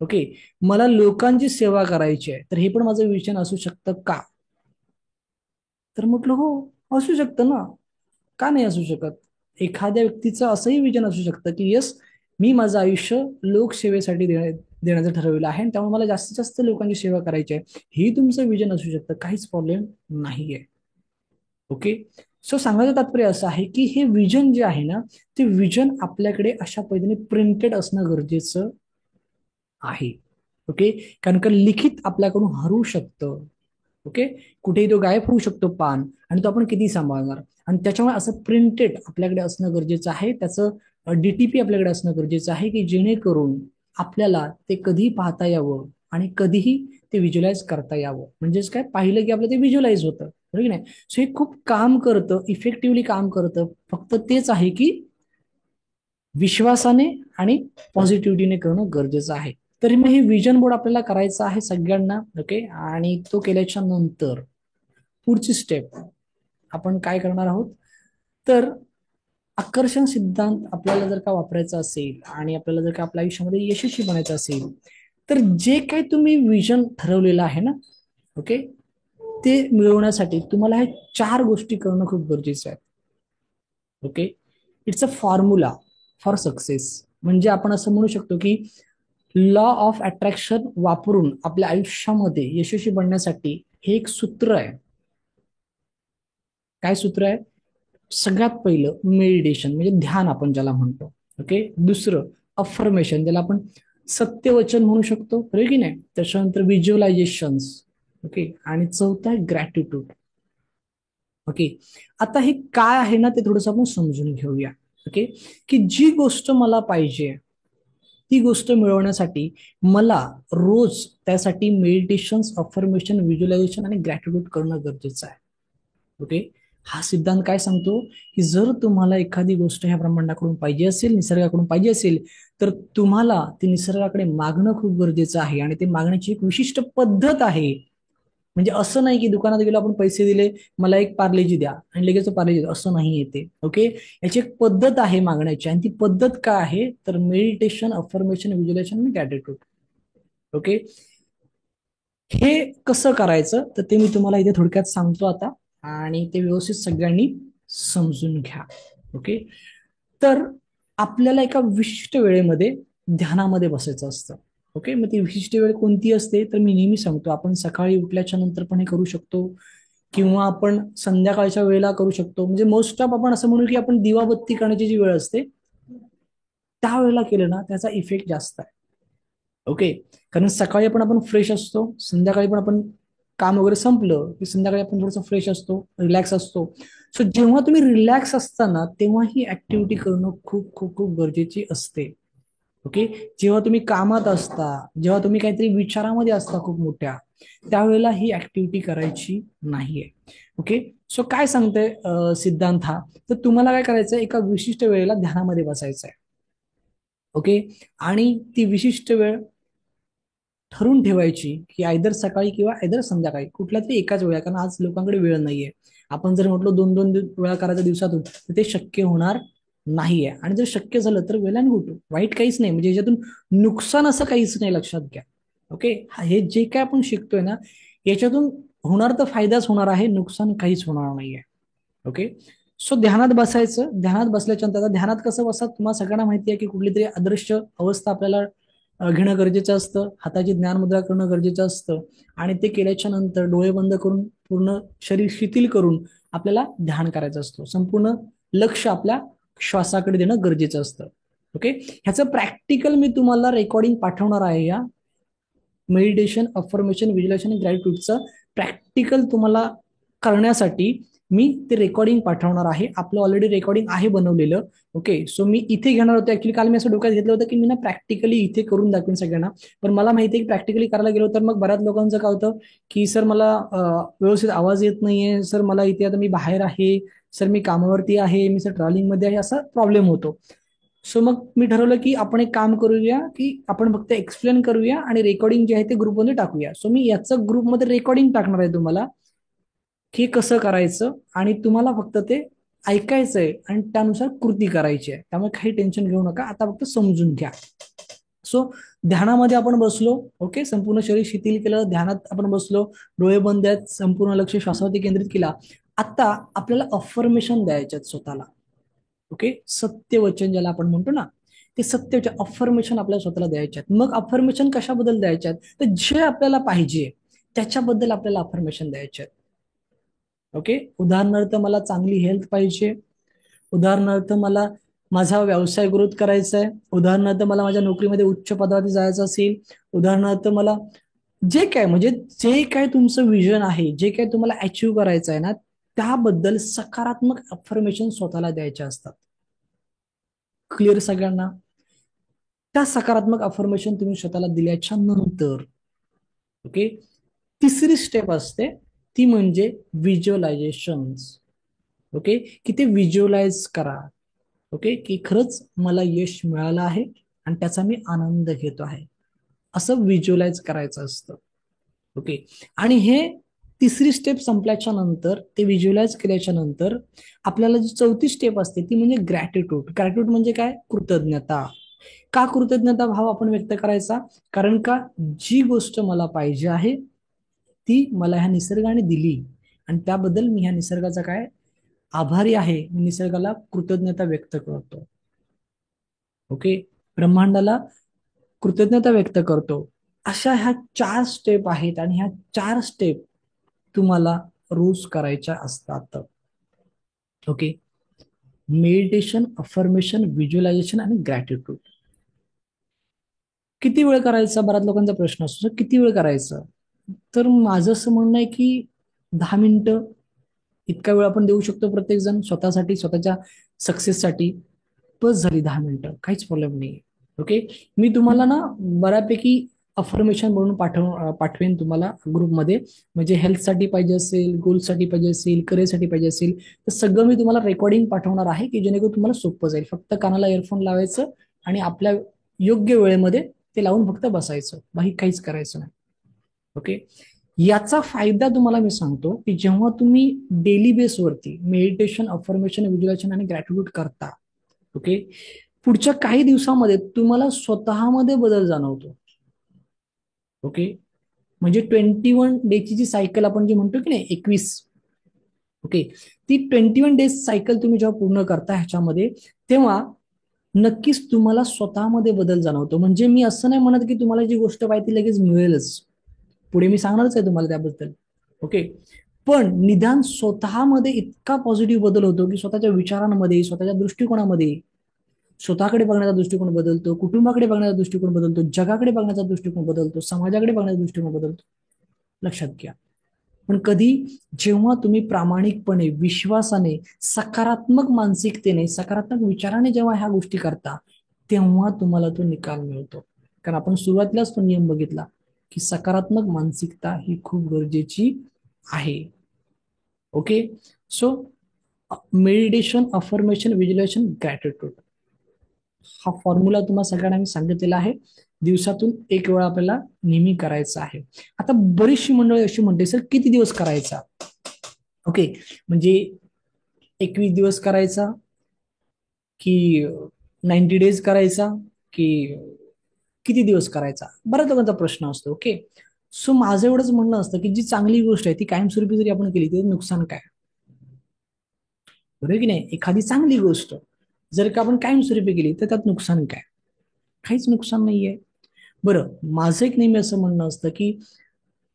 ओके, मला लोकांची सेवा करायची आहे, तर हे पण माझं विजन असू शकतं का? तर म्हटलं हो, असू शकतं ना, का नाही असू शकत. एखाद्या व्यक्तीचं असंही विजन असू शकतं की यस, मी माझं आयुष्य लोकसेवेसाठी देण्याचं ठरवलं आहे, त्यामुळे मला जास्तीत जास्त लोकांची सेवा करायची आहे. ही तुमचं विजन असू शकतं, काहीच प्रॉब्लेम नाहीये. ओके, सो सांगायचं तात्पर्य असं आहे की हे विजन जे आहे ना, ते विजन आपल्याकडे अशा पद्धतीने प्रिंटेड असणं गरजेचं आहे. ओके, कारण का लिखित आपल्याकडून हरू शकतं. ओके, कुठेही तो गायब होऊ शकतो पान, आणि तो आपण किती सांभाळणार. आणि त्याच्यामुळे असं प्रिंटेड आपल्याकडे असणं गरजेचं आहे. त्याचं डीटीपी आपल्याकडे असणं गरजेचं आहे की जेणेकरून आपल्याला ते कधी पाहता यावं आणि कधीही ते व्हिज्युअलाइज करता यावं. म्हणजेच काय, पाहिलं की आपलं ते व्हिज्युअलाइज होतं, बरोबर की नाही. सो हे खूप काम करतं, इफेक्टिव्हली काम करतं. फक्त तेच आहे की विश्वासाने आणि पॉझिटिव्हिटीने करणं गरजेचं आहे. तरी मग हे विजन बोर्ड आपल्याला करायचं आहे सगळ्यांना. ओके, आणि तो केल्याच्या नंतर पुढची स्टेप आपण काय करणार आहोत, तर आकर्षण सिद्धांत आपल्याला जर का वापरायचा असेल आणि आपल्याला जर का आपल्या आयुष्यामध्ये यशस्वी बनायचं असेल, तर जे काही तुम्ही विजन ठरवलेलं आहे ना, ओके, ते मिळवण्यासाठी तुम्हाला हे 4 गोष्टी करणं खूप गरजेचं आहे. Okay, it's a formula for success. म्हणजे आपण असं म्हणू शकतो की लॉ ऑफ अट्रॅक्शन वापरून आपल्या आयुष्यामध्ये यशस्वी बनण्यासाठी हे एक सूत्र आहे. काय सूत्र आहे? सगळ्यात पहिलं मेडिटेशन, म्हणजे ध्यान आपण ज्याला म्हणतो. ओके, दुसरं अफर्मेशन, ज्याला आपण सत्यवचन म्हणू शकतो, बरोबर की नाही. त्याच्यानंतर व्हिज्युअलायझेशन्स. ओके, आणि चौथा आहे ग्रॅटिट्यूड. ओके, आता हे काय आहे ना ते थोडंसं आपण समजून घेऊया. ओके, की जी गोष्ट मला पाहिजे ती गोष्ट मिळवण्यासाठी मला रोज त्यासाठी मेडिटेशन, अफर्मेशन, व्हिज्युअलायझेशन आणि ग्रॅटिट्यूड करणं गरजेचं आहे. ओके, हा सिद्धांत काय सांगतो की जर तुम्हाला एखादी गोष्ट ह्या ब्रह्मांडाकडून पाहिजे असेल, निसर्गाकडून पाहिजे असेल, तर तुम्हाला ती निसर्गाकडे मागणं खूप गरजेचं आहे. आणि ते मागण्याची एक विशिष्ट पद्धत आहे. म्हणजे असं नाही की दुकानात गेलो, आपण पैसे दिले, मला एक पार्लेजी द्या आणि लगेच पार्लेजी द्या, असं नाही येते. ओके, याची एक पद्धत आहे मागण्याची, आणि ती पद्धत काय आहे, तर मेडिटेशन, अफर्मेशन, व्हिज्युअलायझेशन आणि ग्रॅटिट्यूड. ओके, हे कसं करायचं तर ते मी तुम्हाला इथे थोडक्यात सांगतो आता, आणि ते व्यवस्थित सगळ्यांनी समजून घ्या. ओके, तर आपल्याला एका विशिष्ट वेळेमध्ये ध्यानामध्ये बसायचं असतं. ओके, मग ती विशिष्ट वेळ कोणती असते, तर मी नेहमी सांगतो, आपण सकाळी उठल्याच्या नंतर पण हे करू शकतो, किंवा आपण संध्याकाळच्या वेळेला करू शकतो. म्हणजे मोस्ट ऑफ आपण असं म्हणू की आपण दिवाबत्ती करण्याची जी वेळ असते त्यावेळेला केलं ना त्याचा इफेक्ट जास्त आहे. ओके. कारण सकाळी आपण फ्रेश असतो, संध्याकाळी पण आपण काम वगैरे संपलं की संध्याकाळी आपण थोडंसं फ्रेश असतो, रिलॅक्स असतो. सो जेव्हा तुम्ही रिलॅक्स असताना तेव्हा ही ऍक्टिव्हिटी करणं खूप खूप खूप गरजेची असते. ओके. जेव्हा तुम्ही कामात असता, जेव्हा तुम्ही काहीतरी विचारामध्ये असता खूप मोठ्या, त्यावेळेला ही ऍक्टिव्हिटी करायची नाहीये. ओके. सो काय सांगते सिद्धांत हा, तर तुम्हाला काय करायचं, एका विशिष्ट वेळेला ध्यानामध्ये बसायचं आहे. ओके. आणि ती विशिष्ट वेळ ठरून ठेवायची की आयदर सकाळी किंवा आयदर संध्याकाळी, कुठल्या तरी एकाच वेळा, कारण आज लोकांकडे वेळ नाहीये. आपण जर म्हटलो दोन दोन वेळा करायचं दिवसातून तर ते शक्य होणार नाहीये. आणि जर शक्य झालं तर वेल अँड गुड, वाईट काहीच नाही, म्हणजे याच्यातून नुकसान असं काहीच नाही, लक्षात घ्या. ओके. हे जे काय आपण शिकतोय ना, याच्यातून होणार तर फायदाच होणार आहे, नुकसान काहीच होणार नाहीये. ओके. सो ध्यानात बसायचं. ध्यानात बसल्याच्या नंतर, ध्यानात कसं बसतात तुम्हाला सगळ्यांना माहिती आहे की कुठली तरी अदृश्य अवस्था आपल्याला घेणं गरजेचं असतं, हाताची ज्ञान मुद्रा करणं गरजेचं असतं. आणि ते केल्याच्या नंतर डोळे बंद करून पूर्ण शरीर शिथिल करून आपल्याला ध्यान करायचं असतं. संपूर्ण लक्ष आपल्या श्वासाकडे देणं गरजेचं असतं. ओके. ह्याचं प्रॅक्टिकल मी तुम्हाला रेकॉर्डिंग पाठवणार आहे. या मेडिटेशन, अफर्मेशन, व्हिज्युअलायझेशन आणि ग्रॅटिट्यूडचं प्रॅक्टिकल तुम्हाला करण्यासाठी मी ते रेकॉर्डिंग पाठवणार आहे. आपलं ऑलरेडी रेकॉर्डिंग आहे बनवलेलं. ओके. सो मी इथे घेणार होतो, ऍक्च्युली काल मी असं डोक्यात घेतलं होतं की मी ना प्रॅक्टिकली इथे करून दाखवेन सगळ्यांना. पण मला माहिती आहे की प्रॅक्टिकली करायला गेलो तर मग बऱ्याच लोकांचं काय होतं की सर मला व्यवस्थित आवाज येत नाहीये, सर मला इथे आता मी बाहेर आहे, सर मी कामावरती आहे, मी सर ट्रॅव्हलिंग मध्ये आहे, असा प्रॉब्लेम होतो. सो मग मी ठरवलं की आपण एक काम करूया की आपण फक्त एक्सप्लेन करूया आणि रेकॉर्डिंग जे आहे ते ग्रुपमध्ये टाकूया. सो मी याचं ग्रुपमध्ये रेकॉर्डिंग टाकणार आहे तुम्हाला की कसं करायचं, आणि तुम्हाला फक्त ते ऐकायचंय आणि त्यानुसार कृती करायची आहे. त्यामुळे काही टेन्शन घेऊ नका, आता फक्त समजून घ्या. सो ध्यानामध्ये आपण बसलो. ओके. संपूर्ण शरीर शिथिल केलं, ध्यानात आपण बसलो, डोळे बंद आहेत, संपूर्ण लक्ष श्वासावरती केंद्रित केला. आता आपल्याला अफर्मेशन द्यायचे आहेत स्वतःला. ओके. सत्यवचन ज्याला आपण म्हणतो ना, ते सत्यवचन अफर्मेशन आपल्याला स्वतःला द्यायचे आहेत. मग अफर्मेशन कशाबद्दल द्यायचे आहेत, तर जे आपल्याला पाहिजे त्याच्याबद्दल आपल्याला अफर्मेशन द्यायचे आहेत. ओके. उदाहरणार्थ मला चांगली हेल्थ पाहिजे, उदाहरणार्थ मला माझा व्यवसाय ग्रोथ करायचा आहे, उदाहरणार्थ मला माझ्या नोकरीमध्ये उच्च पदावरती जायचं असेल, उदाहरणार्थ मला जे काय, म्हणजे जे काय तुमचं विजन आहे, जे काय तुम्हाला अचीव्ह करायचं आहे ना, त्याबद्दल सकारात्मक अफर्मेशन स्वतःला द्यायचे असतात. क्लिअर सगळ्यांना? त्या सकारात्मक अफर्मेशन तुम्ही स्वतःला दिल्याच्या नंतर, ओके, तिसरी स्टेप असते ती म्हणजे व्हिज्युअलायझेशन. ओके. की ते व्हिज्युअलाइज करा. ओके. की खरंच मला यश मिळालं आहे आणि त्याचा मी आनंद घेतो आहे, असं व्हिज्युअलाइज करायचं असतं. ओके. आणि हे तिसरी स्टेप संपल्याच्या नंतर, ते व्हिज्युअलाइज केल्याच्या नंतर आपल्याला जी चौथी स्टेप असते ती म्हणजे ग्रॅटिट्यूड. ग्रॅटिट्यूड म्हणजे काय? कृतज्ञता. का कृतज्ञता भाव आपण व्यक्त करायचा? कारण का जी गोष्ट मला पाहिजे आहे ती मला ह्या निसर्गाने दिली आणि त्याबद्दल मी ह्या निसर्गाचा काय आभारी आहे, मी निसर्गाला कृतज्ञता व्यक्त करतो. ओके. ब्रह्मांडाला कृतज्ञता व्यक्त करतो. अशा ह्या 4 स्टेप आहेत आणि ह्या 4 स्टेप तुम्हाला रोज करायच्या असतात. ओके. मेडिटेशन, अफर्मेशन, व्हिज्युअलायझेशन आणि ग्रॅटिट्यूड. किती वेळ करायचा, बऱ्याच लोकांचा प्रश्न असतो, किती वेळ करायचं? तर माझं असं म्हणणं आहे की 10 मिनिटं इतका वेळ आपण देऊ शकतो प्रत्येक जण स्वतःसाठी, स्वतःच्या सक्सेससाठी. बस झाली 10 मिनिटं, काहीच प्रॉब्लेम नाही. ओके. मी तुम्हाला ना बऱ्यापैकी अफर्मेशन म्हणून पाठवेन तुम्हाला ग्रुपमध्ये. म्हणजे हेल्थसाठी पाहिजे असेल, गोलसाठी पाहिजे असेल, करिअरसाठी पाहिजे असेल, तर सगळं मी तुम्हाला रेकॉर्डिंग पाठवणार आहे की जेणेकरून तुम्हाला सोपं जाईल. फक्त कानाला इयरफोन लावायचं आणि आपल्या योग्य वेळेमध्ये ते लावून फक्त बसायचं, बाकी काहीच करायचं नाही. ओके. याचा फायदा तुम्हाला मी सांगतो की जेव्हा तुम्ही डेली बेसवरती मेडिटेशन, अफर्मेशन, व्हिज्युअलायझेशन आणि ग्रॅटिट्यूड करता, ओके, पुढच्या काही दिवसामध्ये तुम्हाला स्वतःमध्ये बदल जाणवतो. ओके. म्हणजे 21 डेची जी सायकल आपण जे म्हणतो की नाही, 21, ओके, ती 21 डेज सायकल तुम्ही जेव्हा पूर्ण करता ह्याच्यामध्ये, तेव्हा नक्कीच तुम्हाला स्वतःमध्ये बदल जाणवतो. म्हणजे मी असं नाही म्हणत की तुम्हाला जी गोष्ट पाहिजे ती लगेच मिळेलच, पुढे मी सांगणारच आहे तुम्हाला त्याबद्दल. ओके. पण निदान स्वतःमध्ये इतका पॉझिटिव्ह बदल होतो की स्वतःच्या विचारांमध्ये, स्वतःच्या दृष्टिकोनामध्ये स्वतःकडे बघण्याचा दृष्टिकोन बदलतो, कुटुंबाकडे बघण्याचा दृष्टिकोन बदलतो, जगाकडे बघण्याचा दृष्टिकोन बदलतो, समाजाकडे बघण्याचा दृष्टिकोन बदलतो. लक्षात घ्या. पण कधी, जेव्हा तुम्ही प्रामाणिकपणे, विश्वासाने, सकारात्मक मानसिकतेने, सकारात्मक विचाराने जेव्हा ह्या गोष्टी करता, तेव्हा तुम्हाला तो निकाल मिळतो. कारण आपण सुरुवातीलाच तो नियम बघितला की सकारात्मक मानसिकता ही खूप गरजेची आहे. Okay. So meditation, affirmation, visualisation, gratitude, हा फॉर्म्युला तुम्हाला सगळ्यांना मी सांगितलेला आहे. दिवसातून एक वेळा आपल्याला नेहमी करायचा आहे. आता बरीचशी मंडळी अशी म्हणते, सर किती दिवस करायचा? ओके, म्हणजे 21 दिवस करायचा की 90 डेज करायचा की किती दिवस करायचा, बऱ्याच लोकांचा प्रश्न असतो. ओके. सो माझं एवढंच म्हणणं असतं की जी चांगली गोष्ट आहे ती कायमस्वरूपी जरी आपण केली तरी नुकसान काय? बरोबर की नाही? एखादी चांगली गोष्ट जर का आपण कायमस्वरूपी केली तर त्यात नुकसान काय? काहीच नुकसान नाहीये. बरं, माझं एक नेहमी असं म्हणणं असतं की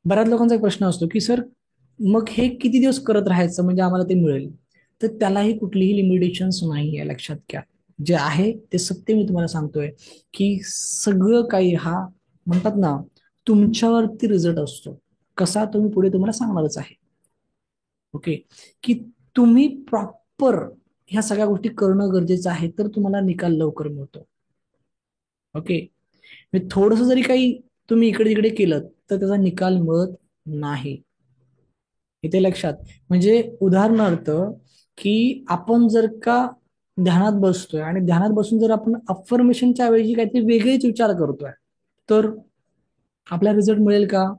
बऱ्याच लोकांचा एक प्रश्न असतो की सर मग हे किती दिवस करत राहायचं म्हणजे आम्हाला ते मिळेल? तर त्यालाही कुठलीही लिमिटेशन्स नाही आहे, लक्षात घ्या. जे आहे ते सत्य मी तुम्हाला सांगतोय की सगळं काही हा म्हणतात ना, तुमच्यावरती रिझल्ट असतो. कसा तुम्ही पुढे तुम्हाला सांगणारच आहे. ओके. की तुम्ही प्रॉपर ह्या सगळ्या गोष्टी करणं गरजेचं आहे, तर तुम्हाला निकाल लवकर मिळतो. ओके. थोडस जरी काही तुम्ही इकडे तिकडे केलं तर त्याचा निकाल मिळत नाही. इथे लक्षात, म्हणजे उदाहरणार्थ की आपण जर का ध्यानात बसतोय आणि ध्यानात बसून जर आपण अफर्मेशनच्या ऐवजी काहीतरी वेगळेच विचार करतोय, तर आपला रिझल्ट मिळेल का?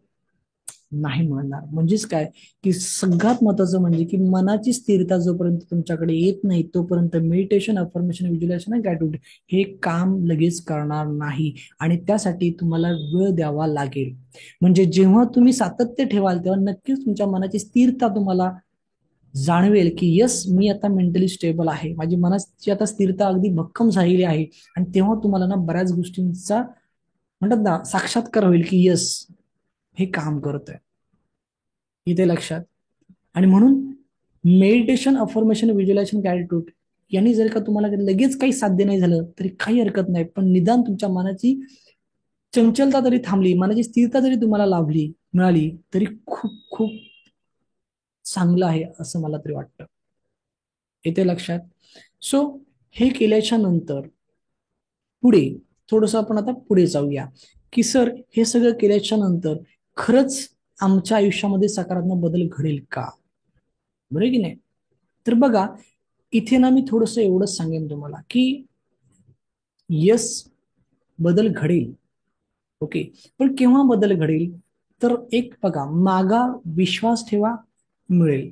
नाही मिळणार. म्हणजेच काय, की सगळ्यात महत्वाचं म्हणजे की मनाची स्थिरता जोपर्यंत तुमच्याकडे येत नाही तोपर्यंत मेडिटेशन, अफर्मेशन, व्हिज्युअलायझेशन आणि ग्रॅटिट्यूड हे काम लगेच करणार नाही. आणि त्यासाठी तुम्हाला वेळ द्यावा लागेल. म्हणजे जेव्हा तुम्ही सातत्य ठेवाल तेव्हा नक्कीच तुमच्या मनाची स्थिरता तुम्हाला जाणवेल की यस, मी आता मेंटली स्टेबल आहे, माझी मनाची आता स्थिरता अगदी भक्कम झालेली आहे. आणि तेव्हा तुम्हाला ना बऱ्याच गोष्टींचा म्हणतात ना साक्षात्कार होईल की यस, हे काम करत आहे. इथे लक्षात. आणि म्हणून मेडिटेशन, अफर्मेशन, व्हिज्युअलायझेशन, ग्रॅटिट्यूड यांनी जर का तुम्हाला लगेच काही साध्य नाही झालं तरी काही हरकत नाही, पण निदान तुमच्या मनाची चंचलता जरी थांबली, मनाची स्थिरता जरी तुम्हाला लाभली, मिळाली, तरी खूप खूप चांगलं आहे असं मला तरी वाटतं. येते लक्षात. सो हे केल्याच्या नंतर पुढे थोडस आपण आता पुढे जाऊया की सर हे सगळं केल्याच्या नंतर खरंच आमच्या आयुष्यामध्ये सकारात्मक बदल घडेल का? बरोबर की नाही? तर बघा, इथे ना मी थोडस एवढंच सांगेन तुम्हाला की यस, बदल घडेल. ओके. पण केव्हा बदल घडेल? तर एक बघा, मागा विश्वास ठेवा, मिळेल.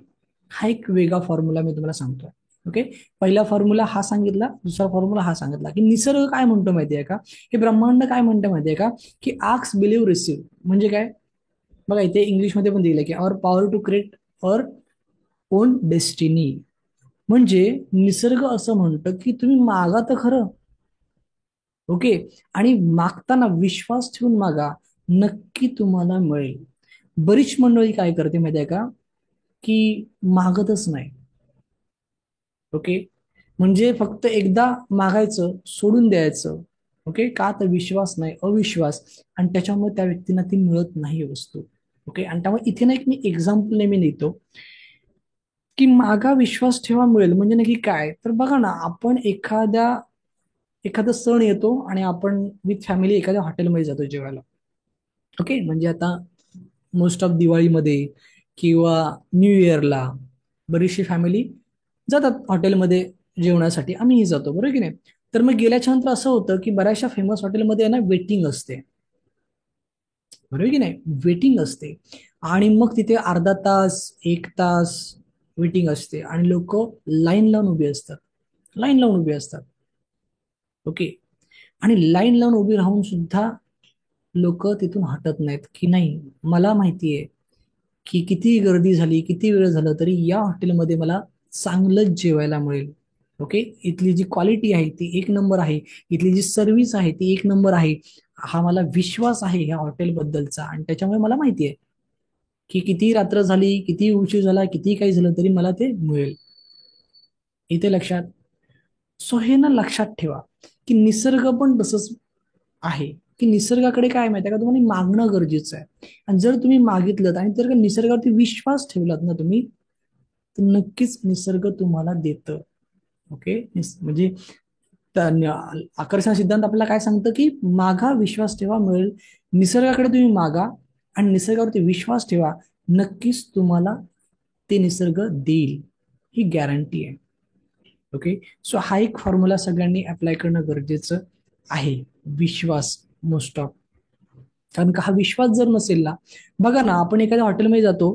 हा एक वेगळा फॉर्म्युला मी तुम्हाला सांगतोय. ओके. पहिला फॉर्म्युला हा सांगितला, दुसरा फॉर्म्युला हा सांगितला की निसर्ग काय म्हणतो माहितीये का, हे ब्रह्मांड काय म्हणतं माहितीये का, की आक्स बिलीव्ह रिसीव्ह. म्हणजे काय? बघा इथे इंग्लिशमध्ये पण दिलं की our power to create our own destiny. म्हणजे निसर्ग असं म्हणतं की तुम्ही मागा तर खरं. ओके. आणि मागताना विश्वास ठेवून मागा, नक्की तुम्हाला मिळेल. बरीच मंडळी काय करते माहिती आहे का, की मागतच नाही. ओके. म्हणजे फक्त एकदा मागायचं, सोडून द्यायचं. ओके. का तर विश्वास नाही, अविश्वास. आणि त्याच्यामुळे त्या व्यक्तींना ती मिळत नाही वस्तू. ओके. आणि त्यामुळे इथे ना एक मी एक्झाम्पल नेहमी देतो की मागा विश्वास ठेवा मिळेल म्हणजे नक्की काय. तर बघा ना, आपण एखादा सण येतो आणि आपण विथ फॅमिली एखाद्या हॉटेलमध्ये जातो जेवायला. ओके. म्हणजे आता मोस्ट ऑफ दिवाळीमध्ये किंवा न्यू इयरला बरीचशी फॅमिली जातात हॉटेलमध्ये जेवणासाठी, आम्हीही जातो, बरोबर की नाही? तर मग गेल्याच्या नंतर असं होतं की बऱ्याचशा फेमस हॉटेलमध्ये आहे ना वेटिंग असते. बरोबर की नाही? वेटिंग असते. आणि मग तिथे अर्धा तास, 1 तास वेटिंग असते आणि लोक लाईन लावून उभी असतात. लाईन लावून उभी असतात. ओके. आणि लाईन लावून उभी राहून सुद्धा लोक तिथून हटत नाहीत की नाही, मला माहितीये की किती गर्दी झाली, किती वेळ झालं तरी या हॉटेलमध्ये मला चांगलंच जेवायला मिळेल. ओके. इथली जी क्वालिटी आहे ती एक नंबर आहे, इथली जी सर्व्हिस आहे ती एक नंबर आहे. हा मला विश्वास आहे ह्या हॉटेलबद्दलचा आणि त्याच्यामुळे मला माहिती आहे की किती रात्र झाली, किती उशीर झाला, किती काही झालं तरी मला ते मिळेल. इथे लक्षात. सो हे ना लक्षात ठेवा की निसर्ग पण तसंच आहे, की निसर्गाकडे काय माहिती आहे का, तुम्हाला मागणं गरजेचं आहे. आणि जर तुम्ही मागितलं आणि जर का निसर्गावरती विश्वास ठेवलात ना तुम्ही, तर नक्कीच निसर्ग तुम्हाला देतं. ओके, म्हणजे आकर्षण सिद्धांत आपल्याला काय सांगतं, की मागा विश्वास ठेवा मिळेल. निसर्गाकडे तुम्ही मागा आणि निसर्गावरती विश्वास ठेवा, नक्कीच तुम्हाला ते निसर्ग देईल, ही गॅरंटी आहे. ओके, सो हा एक फॉर्म्युला सगळ्यांनी अप्लाय करणं गरजेचं आहे. विश्वास मोस्ट ऑफ, कारण का हा विश्वास जर नसेल ना, बघा ना, आपण एखाद्या हॉटेलमध्ये जातो,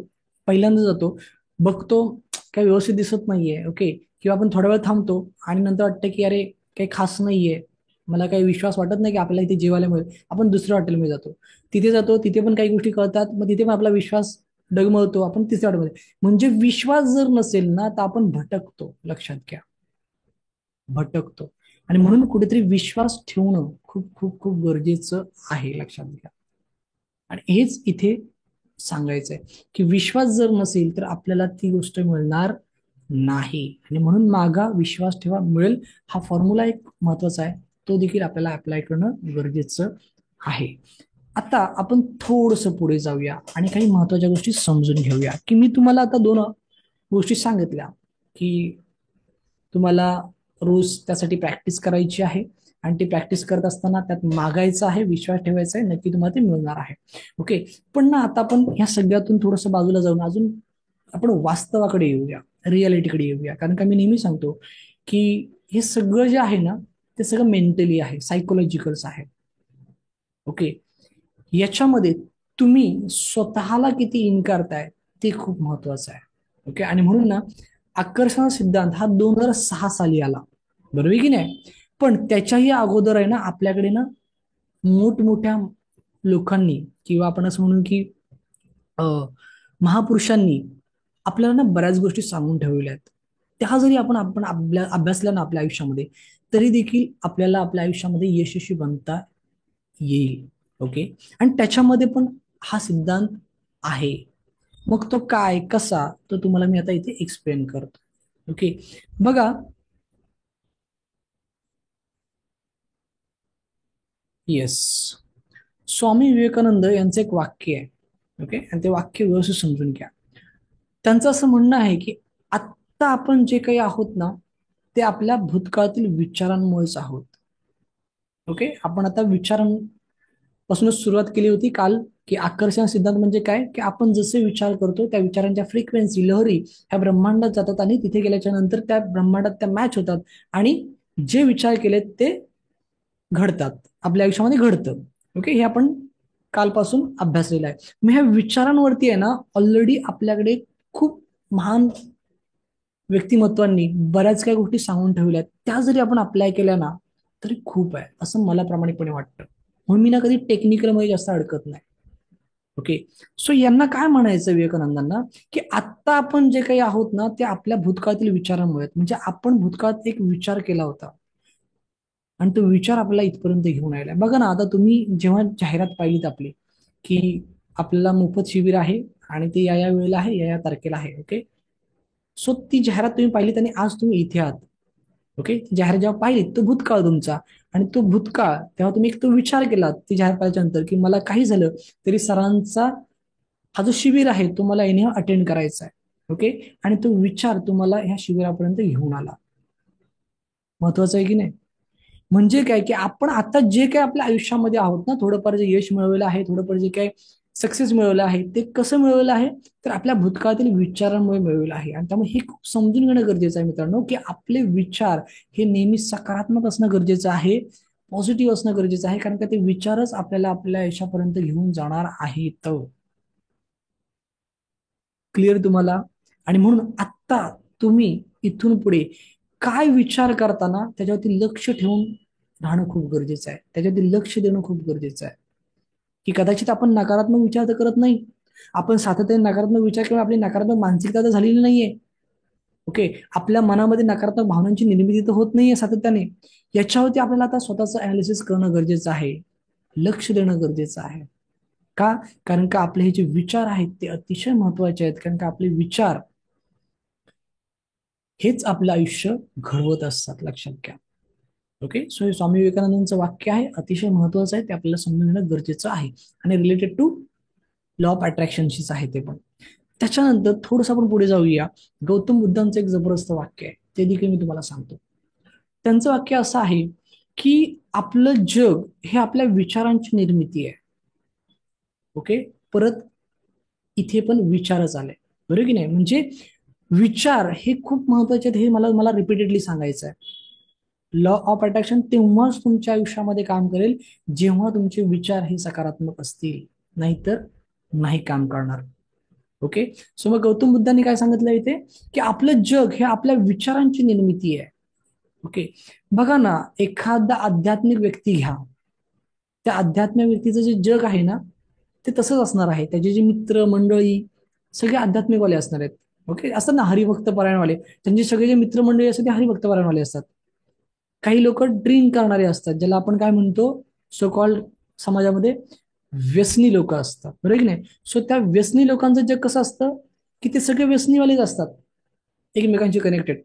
पहिल्यांदा जातो, बघतो काही व्यवस्थित दिसत नाहीये, ओके, किंवा आपण थोडा वेळ थांबतो आणि नंतर वाटतं की अरे काही खास नाहीये, मला काही विश्वास वाटत नाही की आपल्याला इथे जेवायला मिळेल, आपण दुसऱ्या हॉटेलमध्ये जातो, तिथे पण काही गोष्टी कळतात, मग तिथे पण आपला विश्वास डगमळतो, आपण तिसऱ्या हॉटेलमध्ये. म्हणजे विश्वास जर नसेल ना, तर आपण भटकतो, लक्षात घ्या, भटकतो. आणि म्हणून कुठेतरी विश्वास ठेवणं खूप खूप खूप गरजेचं आहे, लक्षात घ्या. आणि हेच इथे सांगायचंय, की विश्वास जर नसेल तर आपल्याला ती गोष्ट मिळणार नाही. आणि म्हणून मागा विश्वास ठेवा मिळेल, हा फॉर्म्युला एक महत्वाचा आहे, तो देखील आपल्याला अप्लाय करणं गरजेचं आहे. आता आपण थोडस पुढे जाऊया आणि काही महत्वाच्या गोष्टी समजून घेऊया. की मी तुम्हाला आता दोन गोष्टी सांगितल्या, की तुम्हाला रोज त्यासाठी प्रॅक्टिस करायची आहे, आणि ती प्रॅक्टिस करत असताना त्यात मागायचं आहे, विश्वास ठेवायचा आहे, नक्की तुम्हाला ते मिळणार आहे. ओके, पण ना आता आपण ह्या सगळ्यातून थोडंसं बाजूला जाऊन अजून आपण वास्तवाकडे येऊया, रियालिटीकडे येऊया. कारण का मी नेहमी सांगतो की हे सगळं जे आहे ना, ते सगळं मेंटली आहे, सायकोलॉजिकल्स आहे. ओके, याच्यामध्ये तुम्ही स्वतःला किती इन्कारताय ते खूप महत्वाचं आहे. ओके, आणि म्हणून ना आकर्षण सिद्धांत हा 2006 साली आला, बरोबर आहे की नाही. पण त्याच्याही अगोदर आहे ना, आपल्याकडे ना मोठमोठ्या लोकांनी, किंवा आपण असं म्हणू की महापुरुषांनी आपल्याला ना बऱ्याच गोष्टी सांगून ठेवलेल्या आहेत. त्या जरी आपण आपण अभ्यासल्या ना आपल्या आयुष्यामध्ये, तरी देखील आपल्याला आपल्या आयुष्यामध्ये यशस्वी बनता येईल. ओके, आणि त्याच्यामध्ये पण हा सिद्धांत आहे. मग तो काय कसा, तो तुम्हाला मी आता इथे एक्सप्लेन करतो. ओके, बघा, येस, स्वामी विवेकानंद यांचं एक वाक्य आहे. ओके, आणि ते वाक्य व्यवस्थित समजून घ्या. त्यांचं असं म्हणणं आहे की आत्ता आपण जे काही आहोत ना, ते आपल्या भूतकाळातील विचारांमुळेच आहोत. ओके, आपण आता विचारांपासूनच सुरुवात केली होती काल, की आकर्षण सिद्धांत म्हणजे काय, की आपण जसे विचार करतो त्या विचारांच्या फ्रिक्वेन्सी, लहरी ह्या ब्रह्मांडात जातात, आणि तिथे गेल्याच्या नंतर त्या ब्रह्मांडात त्या मॅच होतात, आणि जे विचार केलेत ते घडतात, आपल्या आयुष्यामध्ये घडतं. ओके, हे आपण कालपासून अभ्यासलेलं आहे. मग ह्या विचारांवरती आहे ना, ऑलरेडी आपल्याकडे खूप महान व्यक्तिमत्वांनी बऱ्याच काही गोष्टी सांगून ठेवल्या आहेत. त्या जरी आपण अप्लाय केल्या ना, तरी खूप आहे, असं मला प्रामाणिकपणे वाटतं. म्हणून मी ना कधी टेक्निकल मध्ये जास्त अडकत नाही. ओके, सो यांना काय म्हणायचं विवेकानंदांना, की आत्ता आपण जे काही आहोत ना, ते आपल्या भूतकाळातील विचारांमुळे, म्हणजे आपण भूतकाळात एक विचार केला होता आणि तो विचार आपल्याला इथपर्यंत घेऊन आलाय. बघा ना, आता तुम्ही जेव्हा जाहिरात पाहिलीत आपली, की आपल्याला मोफत शिबिर आहे आणि ते या या वेळेला आहे, या या तारखेला आहे. ओके, सो ती जाहिरात तुम्ही पाहिलीत आणि आज तुम्ही इथे आहात. ओके, ती जाहिरात जेव्हा पाहिलीत, तो भूतकाळ तुमचा, आणि तो भूतकाळ तेव्हा तुम्ही एक तो विचार केला ती जाहिरात पाहिल्याच्या नंतर, की मला काही झालं तरी सरांचा हा जो शिबिर आहे तो मला येणे अटेंड करायचा आहे. ओके, आणि तो विचार तुम्हाला ह्या शिबिरापर्यंत घेऊन आला. महत्वाचं आहे की नाही. म्हणजे काय, की आपण आता जे काही आपल्या आयुष्यामध्ये आहोत ना, थोडंफार जे यश मिळवलं आहे, थोडंफार जे काही सक्सेस मिळवलं आहे, ते कसं मिळवलं आहे, तर आपल्या भूतकाळातील विचारांमुळे मिळवलं आहे. आणि त्यामुळे हे खूप समजून घेणं गरजेचं आहे मित्रांनो, की आपले विचार हे नेहमी सकारात्मक असणं गरजेचं आहे, पॉझिटिव्ह असणं गरजेचं आहे, कारण का ते विचारच आपल्याला आपल्या आयुष्यापर्यंत घेऊन जाणार आहेत. क्लिअर तुम्हाला. आणि म्हणून आत्ता तुम्ही इथून पुढे काय विचार करताना त्याच्यावरती लक्ष ठेवून राहणं खूप गरजेचं आहे, त्याच्यावरती लक्ष देणं खूप गरजेचं आहे. की कदाचित आपण नकारात्मक विचार तर करत नाही, आपण सातत्याने नकारात्मक विचार किंवा आपली नकारात्मक मानसिकता तर झालेली नाहीये. ओके, आपल्या मनामध्ये नकारात्मक भावनांची निर्मिती तर होत नाहीये सातत्याने. याच्यावरती आपल्याला आता स्वतःचं अनालिसिस करणं गरजेचं आहे, लक्ष देणं गरजेचं आहे. का, कारण का आपले हे जे विचार आहेत ते अतिशय महत्वाचे आहेत, कारण का आपले विचार हेच आपलं आयुष्य घडवत असतात, लक्षात घ्या. ओके, सो हे स्वामी विवेकानंदांचं वाक्य आहे, अतिशय महत्वाचं आहे, ते आपल्याला समजून घेणं गरजेचं आहे आणि रिलेटेड टू लॉ ऑफ अट्रॅक्शनशीच आहे ते पण. त्याच्यानंतर थोडंसं आपण पुढे जाऊया. गौतम बुद्धांचं एक जबरदस्त वाक्य आहे, ते देखील मी तुम्हाला सांगतो. त्यांचं वाक्य असं आहे की आपलं जग हे आपल्या विचारांची निर्मिती आहे. ओके, परत इथे पण विचारच आले, बरोबर की नाही? म्हणजे विचार हे खूप महत्वाचे आहेत, हे मला मला रिपीटेडली सांगायचं आहे. लॉ ऑफ अट्रॅक्शन तेव्हाच तुमच्या आयुष्यामध्ये काम करेल जेव्हा तुमचे विचार हे सकारात्मक असतील, नाहीतर नाही काम करणार. ओके, सो मग गौतम बुद्धांनी काय सांगितलं इथे की आपलं जग हे आपल्या विचारांची निर्मिती आहे. ओके, बघा ना, एखादा आध्यात्मिक व्यक्ती घ्या, त्या आध्यात्मिक व्यक्तीचं जे जग आहे ना ते तसंच असणार आहे. त्याचे जे मित्र मंडळी सगळे आध्यात्मिकवाले असणार आहेत. ओके, असतात ना हरिभक्त परायणवाले, त्यांचे सगळे जे मित्रमंडळी असतात ते हरिभक्त परायणवाले असतात. काही लोक ड्रिंक करणारे असतात, ज्याला आपण काय म्हणतो सो कॉल्ड समाजामध्ये व्यसनी लोक असतात, बरोबर की नाही? सो त्या व्यसनी लोकांचं जग कसं असतं की ते सगळे व्यसनीवालेच असतात, एकमेकांशी कनेक्टेड.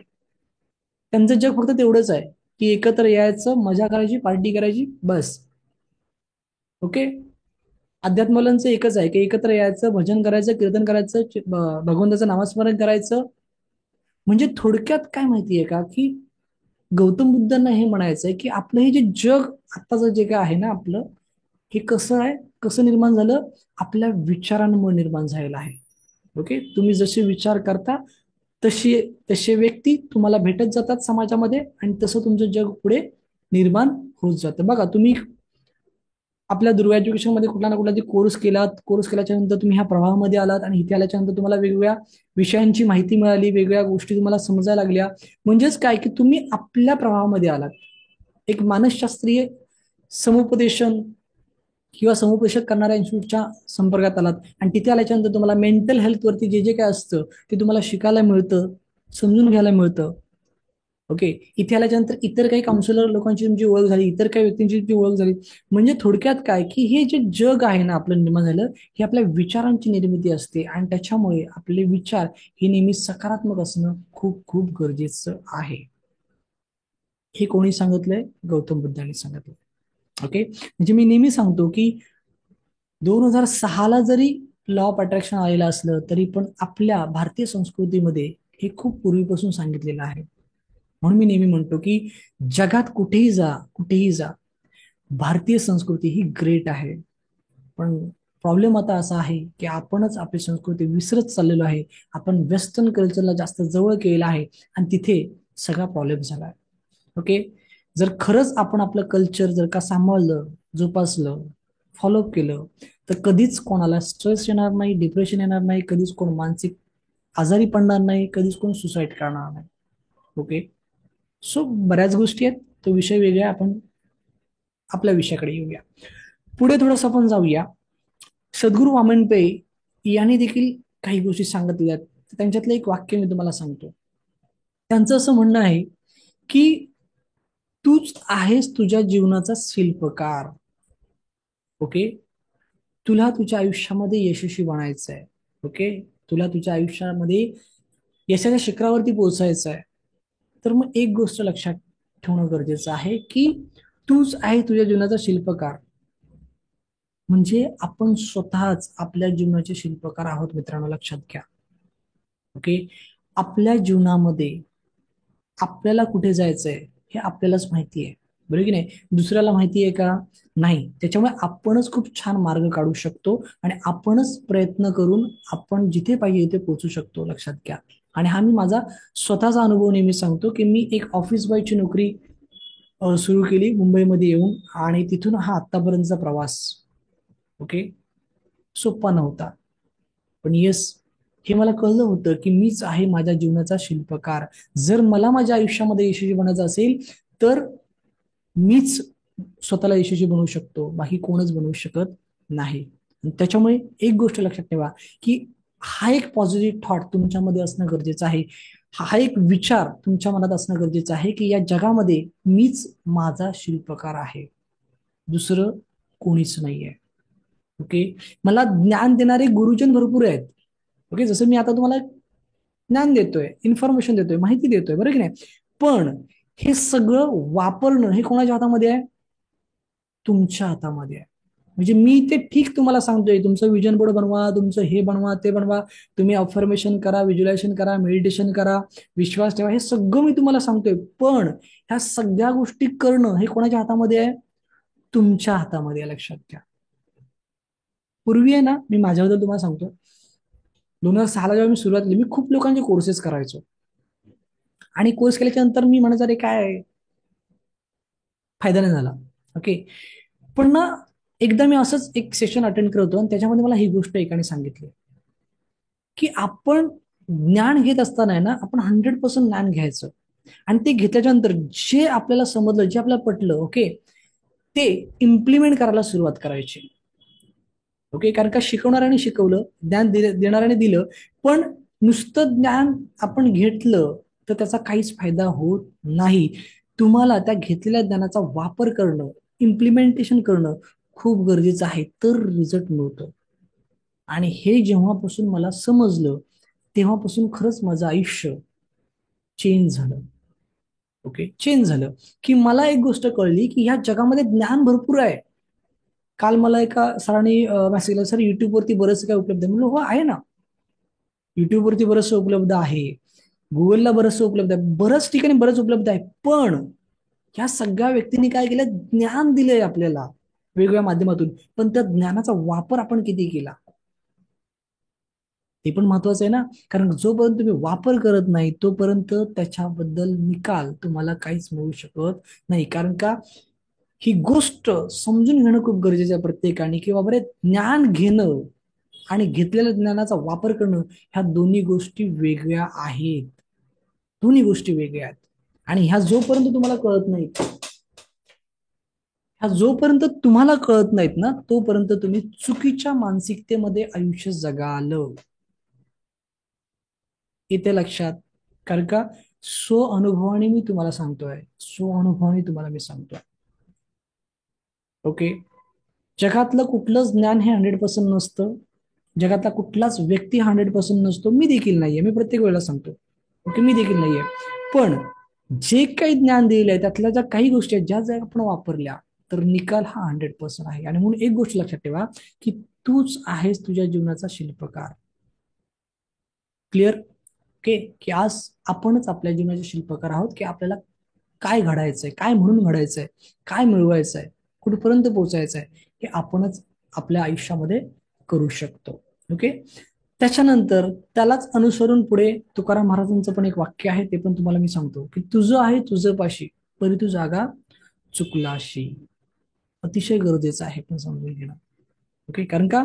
त्यांचं जग फक्त तेवढंच आहे की एकत्र यायचं, मजा करायची, पार्टी करायची, बस. ओके, अध्यात्मवाल्यांचं एकच आहे की एकत्र यायचं, भजन करायचं, कीर्तन करायचं, भगवंताचं नामस्मरण करायचं. म्हणजे थोडक्यात काय माहितीये का की गौतम बुद्धांना हे म्हणायचंय की आपलं हे जे जग आत्ताचं जे काय आहे ना आपलं, हे कसं आहे, कसं निर्माण झालं, आपल्या विचारांमुळे निर्माण झालेलं आहे. ओके, तुम्ही जसे विचार करता तसे तसे व्यक्ती तुम्हाला भेटत जातात समाजामध्ये आणि तसं तुमचं जग पुढे निर्माण होत जातं. बघा, तुम्ही आपल्या दुर्वा एज्युकेशन मध्ये कुठला ना कुठला कोर्स केलात, कोर्स केल्याच्या नंतर तुम्ही ह्या प्रवाहामध्ये आलात आणि इथे आल्याच्या नंतर तुम्हाला वेगवेगळ्या विषयांची माहिती मिळाली, वेगवेगळ्या गोष्टी तुम्हाला समजायला लागल्या. म्हणजेच काय की तुम्ही आपल्या प्रवाहामध्ये आलात, एक मानसशास्त्रीय समुपदेशन किंवा समुपदेशक करणाऱ्या इन्स्टिट्यूटच्या संपर्कात आलात आणि तिथे आल्याच्या नंतर तुम्हाला मेंटल हेल्थ वरती जे जे काय असतं ते तुम्हाला शिकायला मिळतं, समजून घ्यायला मिळतं. ओके, इथे आल्याच्यानंतर इतर काही काउन्सिलर लोकांची तुमची ओळख झाली, इतर काही व्यक्तींची तुमची ओळख झाली. म्हणजे थोडक्यात काय की हे जे जग आहे ना आपलं निर्माण झालं, हे आपल्या विचारांची निर्मिती असते आणि त्याच्यामुळे आपले विचार हे नेहमी सकारात्मक असणं खूप खूप गरजेचं आहे. हे कोणी सांगितलंय? गौतम बुद्धांनी सांगितलं. ओके, म्हणजे मी नेहमी सांगतो की 2006ला जरी लॉ ऑफ अट्रॅक्शन आलेलं असलं तरी पण आपल्या भारतीय संस्कृतीमध्ये हे खूप पूर्वीपासून सांगितलेलं आहे. म्हणून मी नेहमी म्हणतो की जगात कुठेही जा, कुठेही जा, भारतीय संस्कृती ही ग्रेट आहे. पण प्रॉब्लेम आता असा आहे की आपणच आपली संस्कृती विसरत चाललेलो आहे. आपण वेस्टर्न कल्चरला जास्त जवळ केलेलं आहे आणि तिथे सगळा प्रॉब्लेम झाला आहे. ओके, जर खरंच आपण आपलं कल्चर जर का सांभाळलं, जोपासलं, फॉलो केलं, तर कधीच कोणाला स्ट्रेस येणार नाही, डिप्रेशन येणार नाही, कधीच कोण मानसिक आजारी पडणार नाही, कधीच कोण सुसाईड करणार नाही. ओके, सो बऱ्याच गोष्टी आहेत, तो विषय वेगळा, आपण आपल्या विषयाकडे येऊया. पुढे थोडंसं आपण जाऊया. सद्गुरू वामनपे यांनी देखील काही गोष्टी सांगितल्या आहेत. त्यांच्यातलं एक वाक्य मी तुम्हाला सांगतो. त्यांचं असं म्हणणं आहे की तूच आहेस तुझ्या जीवनाचा शिल्पकार. ओके, तुला तुझ्या आयुष्यामध्ये यशस्वी बनायचं आहे. ओके, तुला तुझ्या आयुष्यामध्ये यशाच्या शिखरावरती पोहोचायचं आहे. तर मग एक गोष्ट लक्षात ठेवणं गरजेचं आहे की तूच आहे तुझ्या जीवनाचा शिल्पकार. म्हणजे आपण स्वतःच आपल्या जीवनाचे शिल्पकार आहोत मित्रांनो, लक्षात घ्या. ओके, आपल्या जीवनामध्ये आपल्याला कुठे जायचंय हे आपल्यालाच माहिती आहे, बरोबर की नाही? दुसऱ्याला माहिती आहे का? नाही. त्याच्यामुळे आपणच खूप छान मार्ग काढू शकतो आणि आपणच प्रयत्न करून आपण जिथे पाहिजे तिथे पोहोचू शकतो, लक्षात घ्या. आणि हा मी माझा स्वतःचा अनुभव नेहमी सांगतो की मी एक ऑफिस बॉयची नोकरी सुरू केली मुंबईमध्ये येऊन आणि तिथून हा आत्तापर्यंतचा प्रवास. ओके, सोपा नव्हता, पण येस, हे मला कळलं होतं की मीच आहे माझ्या जीवनाचा शिल्पकार. जर मला माझ्या आयुष्यामध्ये यशस्वी बनायचं असेल तर मीच स्वतःला यशस्वी बनवू शकतो, बाकी कोणच बनवू शकत नाही. त्याच्यामुळे एक गोष्ट लक्षात ठेवा की हा एक पॉझिटिव्ह थॉट तुमच्यामध्ये असणं गरजेचं आहे. हा एक विचार तुमच्या मनात असणं गरजेचं आहे की या जगामध्ये मीच माझा शिल्पकार आहे, दुसरं कोणीच नाहीये. ओके, मला ज्ञान देणारे गुरुजन भरपूर आहेत. ओके, जसं मी आता तुम्हाला ज्ञान देतोय, इन्फॉर्मेशन देतोय, माहिती देतोय, बरं की नाही? पण हे सगळं वापरणं हे कोणाच्या हातामध्ये आहे? तुमच्या हातामध्ये आहे. म्हणजे मी ते ठीक तुम्हाला सांगतोय, तुमचं विजन बोर्ड बनवा, तुमचं हे बनवा, ते बनवा, तुम्ही अफर्मेशन करा, व्हिज्युअलायझेशन करा, मेडिटेशन करा, विश्वास ठेवा, हे सगळं मी तुम्हाला सांगतोय. पण ह्या सगळ्या गोष्टी करणं हे कोणाच्या हातामध्ये आहे? तुमच्या हातामध्ये आहे, लक्षात घ्या. पूर्वी आहे ना, मी माझ्याबद्दल तुम्हाला सांगतो, 2006 जेव्हा मी सुरुवात केली, मी खूप लोकांचे कोर्सेस करायचो. आणि कोर्स केल्याच्या नंतर मी म्हणायचं, अरे काय फायदा नाही झाला. ओके. पण ना, एकदा मी असंच एक सेशन अटेंड करत होतो आणि त्याच्यामध्ये मला ही गोष्ट एकाने सांगितली की आपण ज्ञान घेत असताना आहे ना, आपण 100% ज्ञान घ्यायचं आणि ते घेतल्याच्या नंतर जे आपल्याला समजलं, जे आपल्याला पटलं, ओके, ते इम्प्लिमेंट करायला सुरुवात करायची. ओके. कारण का शिकवणाऱ्याने शिकवलं, ज्ञान देणाऱ्याने दिलं, पण नुसतं ज्ञान आपण घेतलं तर त्याचा काहीच फायदा होत नाही. तुम्हाला त्या घेतलेल्या ज्ञानाचा वापर करणं, इम्प्लिमेंटेशन करणं खूप गरजेचं आहे, तर रिझल्ट मिळतो. आणि हे जेव्हापासून मला समजलं, तेव्हापासून खरंच माझं आयुष्य चेंज झालं. ओके, चेंज झालं. की मला एक गोष्ट कळली की ह्या जगामध्ये ज्ञान भरपूर आहे. काल मला एका सरांनी मेसेज केला, सर युट्यूबवरती बरंच काय उपलब्ध आहे. म्हणलं हो, आहे ना. युट्यूबवरती बरंचसं उपलब्ध आहे, गुगलला बरंचसं उपलब्ध आहे, बऱ्याच ठिकाणी बरंच उपलब्ध आहे. पण ह्या सगळ्या व्यक्तींनी काय केलं? ज्ञान दिलंय आपल्याला वेगवेगळ्या माध्यमातून, पण त्या ज्ञानाचा वापर आपण किती केला ते पण महत्वाचं आहे ना. कारण जोपर्यंत तुम्ही वापर करत नाही तोपर्यंत त्याच्याबद्दल निकाल तुम्हाला काहीच मिळू शकत नाही. कारण का ही गोष्ट समजून घेणं खूप गरजेचं आहे प्रत्येकाने, की बाबा रे, ज्ञान घेणं आणि घेतलेल्या ज्ञानाचा वापर करणं ह्या दोन्ही गोष्टी वेगळ्या आहेत. दोन्ही गोष्टी वेगळ्या आहेत. आणि ह्या जोपर्यंत तुम्हाला कळत नाहीत, ह्या जोपर्यंत तुम्हाला कळत नाहीत ना, तोपर्यंत तुम्ही चुकीच्या मानसिकतेमध्ये आयुष्य जगाल. येते लक्षात? कारण का स्व अनुभवाने मी तुम्हाला सांगतोय, स्व अनुभवाने तुम्हाला मी सांगतोय. ओके. जगातलं कुठलंच ज्ञान हे 100% नसतं. जगातला कुठलाच व्यक्ती 100% नसतो. मी देखील नाहीये, मी प्रत्येक वेळेला सांगतो. ओके, मी देखील नाहीये. पण जे काही ज्ञान दिलेलं आहे त्यातल्या ज्या काही गोष्टी आहेत, ज्या जर आपण वापरल्या तर निकाल हा 100% आहे. आणि म्हणून एक गोष्ट लक्षात ठेवा की तूच आहेस तुझ्या जीवनाचा शिल्पकार. क्लिअर? ओके. की आज आपणच आपल्या जीवनाचे शिल्पकार आहोत, की आपल्याला काय घडायचंय, काय म्हणून घडायचंय, काय मिळवायचंय, कुठपर्यंत पोहोचायचंय, हे आपणच आपल्या आयुष्यामध्ये करू शकतो. ओके. त्याच्यानंतर त्यालाच अनुसरून पुढे तुकाराम महाराजांचं पण एक वाक्य आहे, ते पण तुम्हाला मी सांगतो, की तुझं आहे तुझं पाशी, परी तू जागा चुकलाशी. अतिशय गरजेचं आहे पण समजून घेणं. ओके. कारण का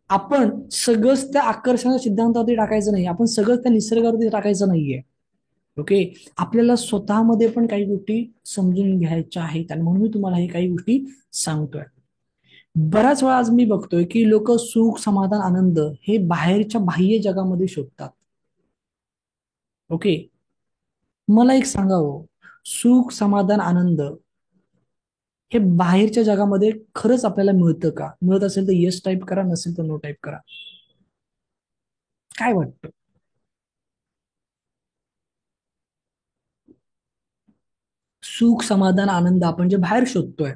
आपण सगळंच त्या आकर्षणाच्या सिद्धांतावरती टाकायचं नाही, आपण सगळं त्या निसर्गावरती टाकायचं नाहीये. ओके. आपल्याला स्वतःमध्ये पण काही गोष्टी समजून घ्यायच्या आहेत आणि म्हणून मी तुम्हाला हे काही गोष्टी सांगतोय. बऱ्याच वेळा आज मी बघतोय की लोक सुख, समाधान, आनंद हे बाहेरच्या बाह्य जगामध्ये शोधतात. ओके. मला एक सांगावं, सुख, समाधान, आनंद हे बाहेरच्या जगामध्ये खरंच आपल्याला मिळतं का? मिळत असेल तर येस टाईप करा, नसेल तर नो टाईप करा. काय वाटतं? सुख, समाधान, आनंद आपण जे बाहेर शोधतोय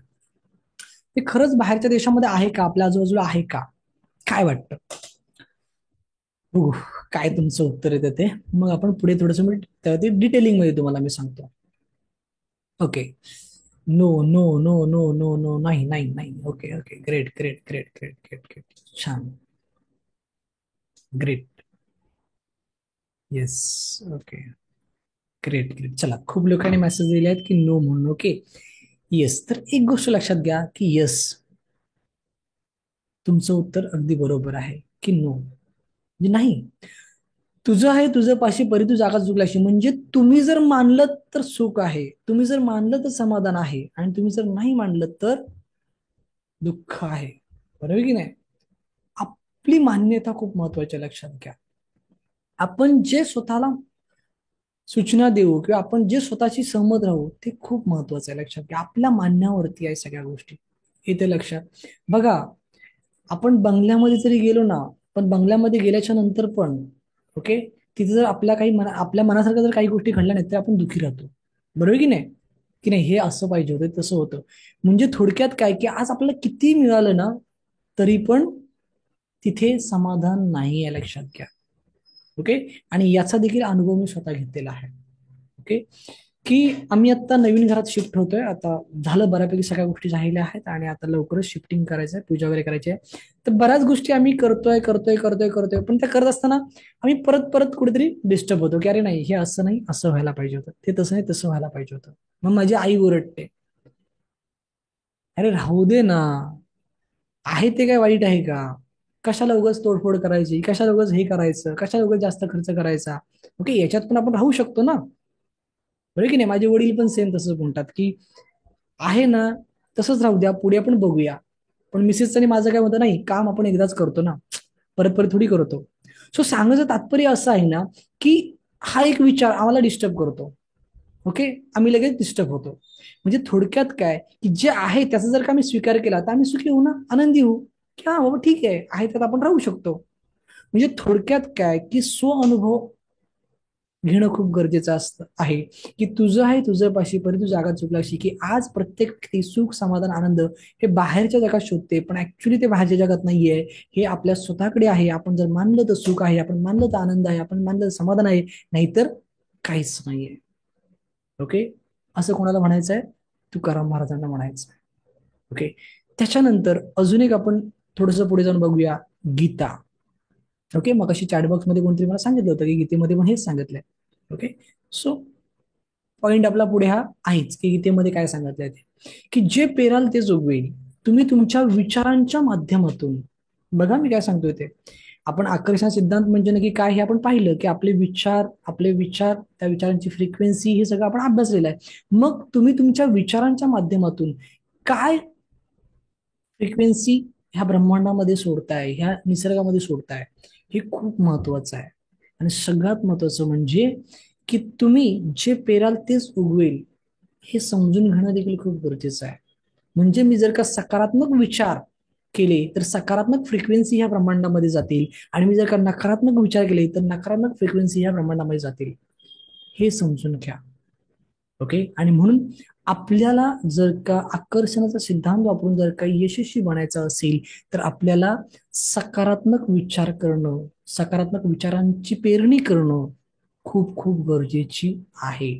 ते खरंच बाहेरच्या देशामध्ये आहे का? आपल्या आजूबाजूला आहे का? काय वाटतं? हो. काय तुमचं उत्तर येतं ते मग आपण पुढे थोडंसं मी ते डिटेलिंग मध्ये तुम्हाला मी सांगतो. Okay. No no no no no no, नाही नाही नाही. Okay okay, great great great great great great. छान. Great. Yes. Okay. Great great. चला, खूप लोकांनी मेसेज दिले आहेत की नो म्हणून. ओके. येस. तर एक गोष्ट लक्षात घ्या की येस, तुमचं उत्तर अगदी बरोबर आहे की नो म्हणजे नाही. तुझं आहे तुझं पाशी, परी तू जागा चुकलाशी. म्हणजे तुम्ही जर मानलं तर सुख आहे, तुम्ही जर मानलं तर समाधान आहे, आणि तुम्ही जर नाही मानलं तर दुःख आहे. बरोबर की नाही? आपली मान्यता खूप महत्वाची आहे, लक्षात घ्या. आपण जे स्वतःला सूचना देऊ किंवा आपण जे स्वतःशी सहमत राहू ते खूप महत्वाचं आहे, लक्षात घ्या. आपल्या मान्यावरती आहे सगळ्या गोष्टी. येते लक्षात? बघा, आपण बंगल्यामध्ये जरी गेलो ना, पण बंगल्यामध्ये गेल्याच्या नंतर पण, ओके, तिथे जर आपल्या काही आपल्या मनासारखं जर काही गोष्टी घडल्या नाहीत तर आपण दुःखी राहतो. बरोबर की नाही? की नाही हे असं पाहिजे होतं तसं होतं. म्हणजे थोडक्यात काय की आज आपल्याला किती मिळालं ना तरी पण तिथे समाधान नाही आहे, लक्षात घ्या. ओके. आणि याचा देखील अनुभव मी स्वतः घेतलेला आहे. ओके. की आम्ही आता नवीन घरात शिफ्ट होतोय. आता झालं बऱ्यापैकी सगळ्या गोष्टी झालेल्या आहेत आणि आता लवकरच शिफ्टिंग करायचंय, पूजा वगैरे करायची आहे. तर बऱ्याच गोष्टी आम्ही करतोय करतोय करतोय करतोय, पण त्या करत असताना आम्ही परत परत कुठेतरी डिस्टर्ब होतो की अरे नाही हे असं नाही, असं व्हायला पाहिजे होतं, ते तसं नाही तसं व्हायला पाहिजे होतं. मग माझी आई ओरडते, अरे राहू दे ना, आहे ते काय वाईट आहे का? कशाला उगाच तोडफोड करायची, कशाला उगाच हे करायचं, कशाला उगाच जास्त खर्च करायचा. ओके, याच्यात पण आपण राहू शकतो ना. बरोबर की नाही? माझे वडील पण सेम तसंच म्हणतात की आहे ना, तसंच राहू द्या, पुढे आपण बघूया. पण मिसेसचं आणि माझं काय म्हणतं, नाही काम आपण एकदाच करतो ना, परत परत थोडी करतो. सो सांगायचं तात्पर्य असं आहे ना की हा एक विचार आम्हाला डिस्टर्ब करतो. ओके. आम्ही लगेच डिस्टर्ब होतो. म्हणजे थोडक्यात काय की जे आहे त्याचा जर का आम्ही स्वीकार केला तर आम्ही सुखी होऊ ना, आनंदी होऊ. की हा बाबा ठीक आहे त्यात आपण राहू शकतो. म्हणजे थोडक्यात काय की स्व-अनुभव घेणं खूप गरजेचं असतं आहे. की तुझं आहे तुझं पाशी परी तू जागा चुकलाशी, की आज प्रत्येक व्यक्ती सुख समाधान आनंद हे बाहेरच्या जगात शोधते, पण ऍक्च्युली ते बाहेरच्या जगात नाहीये. हे आपल्या स्वतःकडे आहे. आपण जर मानलं तर सुख आहे, आपण मानलं तर आनंद आहे, आपण मानलं तर समाधान आहे, नाहीतर काहीच नाहीये. ओके. असं कोणाला म्हणायचं आहे? तुकाराम महाराजांना म्हणायचं आहे. ओके. त्याच्यानंतर अजून एक आपण थोडस पुढे जाऊन बघूया, गीता. ओके. मग अशी चॅटबॉक्स मध्ये कोणतरी मला सांगितलं होतं की गीतेमध्ये पण हेच सांगितलंय. ओके. सो पॉइंट आपला पुढे हा आहेच की गीतेमध्ये काय सांगितलंय ते, की जे पेराल ते जोगवेल. तुम्ही तुमच्या विचारांच्या माध्यमातून, बघा मी काय सांगतोय ते, आपण आकर्षण सिद्धांत म्हणजे नक्की काय हे आपण पाहिलं की आपले विचार त्या विचारांची फ्रिक्वेन्सी हे सगळं आपण अभ्यासलेलं आहे. मग तुम्ही तुमच्या विचारांच्या माध्यमातून काय फ्रिक्वेन्सी ह्या ब्रह्मांडामध्ये सोडताय, ह्या निसर्गामध्ये सोडताय, हे खूप महत्वाचं आहे. आणि सगळ्यात महत्वाचं म्हणजे की तुम्ही जे पेराल तेच उगवेल, हे समजून घेणं देखील खूप गरजेचं आहे. म्हणजे मी जर का सकारात्मक विचार केले तर सकारात्मक फ्रिक्वेन्सी ह्या ब्रह्मांडामध्ये जातील, आणि मी जर का नकारात्मक विचार केले तर नकारात्मक फ्रिक्वेन्सी ह्या ब्रह्मांडामध्ये जातील. हे समजून घ्या. ओके. आणि म्हणून आपल्याला जर का आकर्षणाचा सिद्धांत वापरून जर का यशस्वी बनायचं असेल तर आपल्याला सकारात्मक विचार करणं, सकारात्मक विचारांची पेरणी करणं खूप खूप गरजेची आहे.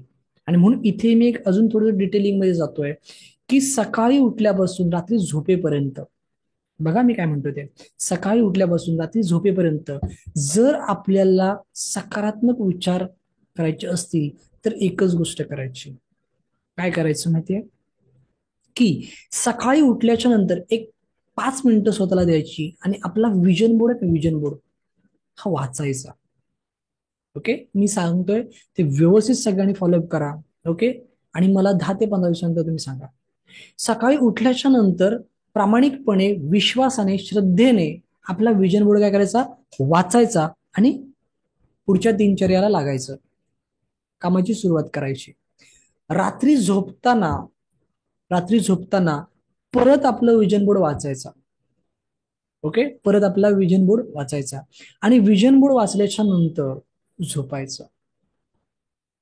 आणि म्हणून इथे मी एक अजून थोडं डिटेलिंग मध्ये जातोय की सकाळी उठल्यापासून रात्री झोपेपर्यंत, बघा मी काय म्हणतो ते, सकाळी उठल्यापासून रात्री झोपेपर्यंत जर आपल्याला सकारात्मक विचार करायचे असतील तर एकच गोष्ट करायची. काय करायचं माहितीये? की सकाळी उठल्याच्या नंतर एक 5 मिनिटं स्वतःला द्यायची आणि आपला विजन बोर्ड आहे, विजन बोर्ड हा वाचायचा. ओके. मी सांगतोय ते व्यवस्थित सगळ्यांनी फॉलोअप करा. ओके. आणि मला 10 ते 15 दिवसानंतर तुम्ही सांगा. सकाळी उठल्याच्या नंतर प्रामाणिकपणे, विश्वासाने, श्रद्धेने आपला विजन बोर्ड काय करायचा, वाचायचा आणि पुढच्या दिनचर्याला लागायचं, कामाची सुरुवात करायची. रात्री झोपताना, रात्री झोपताना परत आपलं विजन बोर्ड वाचायचा. ओके. परत आपला विजन बोर्ड वाचायचा आणि विजन बोर्ड वाचल्याच्या नंतर झोपायचं.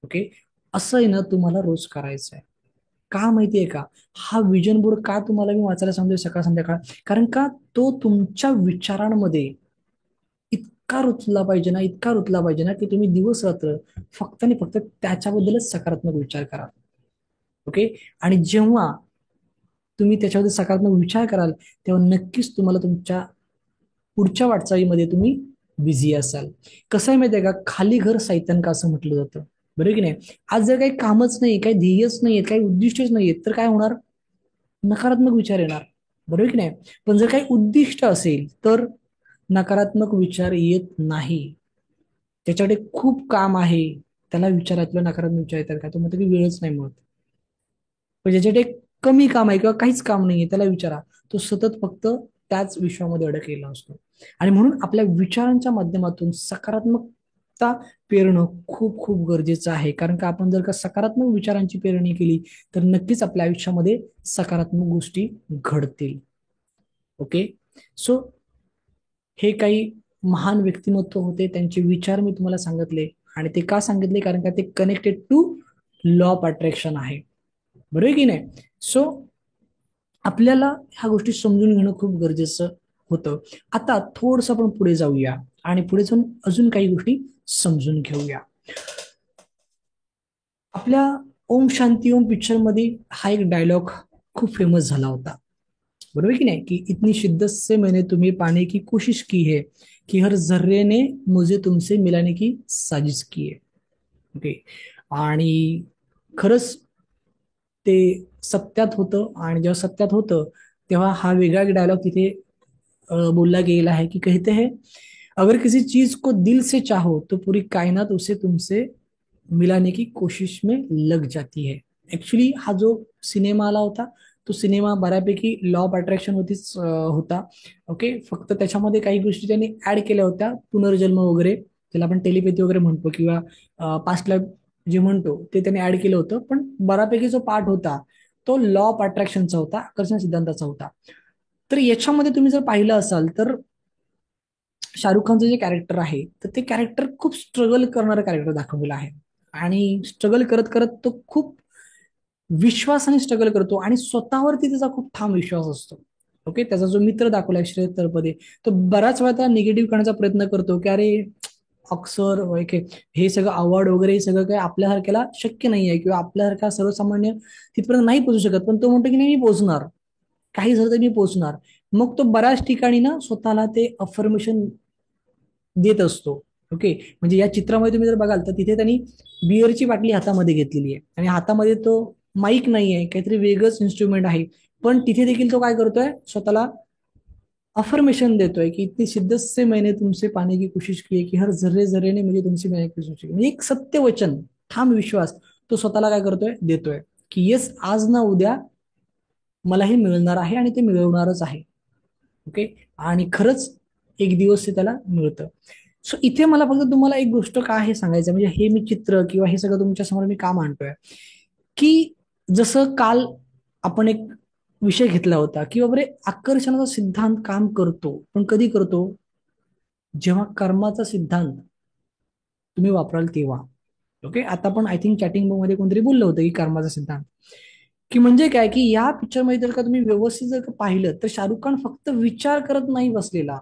ओके. असं आहे ना तुम्हाला रोज करायचं आहे. का माहितीये का? हा विजन बोर्ड का तुम्हाला मी वाचायला सांगतोय सकाळ संध्याकाळ, कारण का तो तुमच्या विचारांमध्ये इतका रुतला पाहिजे ना, इतका रुतला पाहिजे ना की तुम्ही दिवस रात्र फक्त आणि फक्त त्याच्याबद्दलच सकारात्मक विचार करा. ओके. आणि जेव्हा तुम्ही त्याच्यामध्ये सकारात्मक विचार कराल तेव्हा नक्कीच तुम्हाला तुमच्या पुढच्या वाटचालीमध्ये तुम्ही बिझी असाल. कसं आहे माहितीये का, खाली घर सैतान का असं म्हटलं जातं, बरोबर की नाही? आज जर काही कामच नाही, काही ध्येयच नाहीये, काही उद्दिष्टच नाहीयेत तर काय होणार? नकारात्मक विचार येणार, बरोबर की नाही? पण जर काही उद्दिष्ट असेल तर नकारात्मक विचार येत नाही. त्याच्याकडे खूप काम आहे, त्याला विचारातलं नकारात्मक विचार येतात का, तो म्हणतो की वेळच नाही मिळत. पण ज्याच्याकडे कमी काम आहे किंवा काहीच काम नाहीये त्याला विचारा, तो सतत फक्त त्याच विश्वामध्ये अडकलेला असतो. आणि म्हणून आपल्या विचारांच्या माध्यमातून सकारात्मकता पेरणं खूप खूप गरजेचं आहे. कारण का आपण जर का सकारात्मक विचारांची पेरणी केली तर नक्कीच आपल्या आयुष्यामध्ये सकारात्मक गोष्टी घडतील. ओके. सो हे काही महान व्यक्तिमत्व होते, त्यांचे विचार मी तुम्हाला सांगितले. आणि ते का सांगितले, कारण का ते connected to law of attraction आहे. बरोबर की नाही? सो आपल्याला ह्या गोष्टी समजून घेणं खूप गरजेचं होतं. आता थोडस आपण पुढे जाऊया आणि पुढे जाऊन अजून काही गोष्टी समजून घेऊया. आपल्या ओम शांती ओम पिक्चर मध्ये हा एक डायलॉग खूप फेमस झाला होता, बरोबर की नाही, की इतनी शिद्दत से मैंने तुम्हें पाने की कोशिश की है कि हर जर्रे ने मुझे तुमसे मिलाने की साजिश की है. ओके. आणि खरंच ते सत्यात होतं, आणि जेव्हा सत्यात होतं तेव्हा हा वेगळा डायलॉग तिथे बोलला गेला है, कि कहते हैं अगर किसी चीज को दिल से चाहो तो पूरी कायनात उसे तुमसे मिलाने की कोशिश में लग जाती है. ऍक्च्युली हा जो सिनेमा आला होता तो सिनेमा बऱ्यापैकी लॉ ऑफ अट्रॅक्शन होता. ओके. फक्त त्याच्यामध्ये काही गोष्टी त्यांनी ऍड केल्या होत्या, पुनर्जन्म वगैरे, ज्याला आपण टेलिपॅथी वगैरे म्हणतो, किंवा पास्ट लाईफ जे म्हणतो ते त्यांनी ऍड केलं होतं. पण बऱ्यापैकी जो पार्ट होता तो लॉ ऑफ अट्रॅक्शनचा होता, आकर्षण सिद्धांताचा होता. तर याच्यामध्ये तुम्ही जर पाहिलं असाल तर शाहरुख खानचं जे कॅरेक्टर आहे तर ते कॅरेक्टर खूप स्ट्रगल करणारं कॅरेक्टर दाखवलेलं आहे. आणि स्ट्रगल करत करत तो खूप विश्वासाने स्ट्रगल करतो आणि स्वतःवरती त्याचा खूप ठाम विश्वास असतो. ओके. त्याचा जो मित्र दाखवलाय श्रेयस तळपदे, तो बऱ्याच वेळा त्या निगेटिव्ह करण्याचा प्रयत्न करतो, की अरे अक्सर ओके, हे सगळं अवॉर्ड वगैरे हे सगळं काय आपल्यासारख्याला शक्य नाही आहे, किंवा आपल्यासारखा सर्वसामान्य तिथपर्यंत नाही पोहोचू शकत. पण तो म्हणतो की नाही, मी पोहोचणार, काही झालं तर मी पोहोचणार. मग तो बऱ्याच ठिकाणी ना स्वतःला ते अफर्मेशन देत असतो. ओके. म्हणजे या चित्रामध्ये तुम्ही जर बघाल तर तिथे त्यांनी बिअरची बाटली हातामध्ये घेतलेली आहे आणि हातामध्ये तो माईक नाही आहे, काहीतरी वेगळंच इन्स्ट्रुमेंट आहे. पण तिथे देखील तो काय करतोय, स्वतःला अफर्मेशन देतोय, की इतनी शिद्दत से मैंने तुमसे पाने की कोशिश की है कि हर जर्रे जर्रे ने मुझे तुमसे मिलाने की कोशिश की. म्हणजे एक सत्य वचन, ठाम विश्वास तो स्वतःला काय करतोय, देतोय, की येस, आज ना उद्या मला हे मिळणार आहे आणि ते मिळवणारच आहे. ओके. आणि खरंच एक दिवस ते त्याला मिळतं. सो इथे मला फक्त तुम्हाला एक गोष्ट काय हे सांगायचं, म्हणजे हे मी चित्र किंवा हे सगळं तुमच्या समोर मी का मांडतोय, की जसं काल आपण एक विषय घेतला होता, की बाबा रे, आकर्षणाचा सिद्धांत काम करतो, पण कधी करतो, जेव्हा कर्माचा सिद्धांत तुम्ही वापराल तेव्हा. ओके. आता पण आय थिंक चॅटिंग मध्ये कोणतरी बोललं होतं की कर्माचा सिद्धांत, की म्हणजे काय, की या पिक्चरमध्ये जर का तुम्ही व्यवस्थित जर का पाहिलं तर शाहरुख खान फक्त विचार करत नाही बसलेला.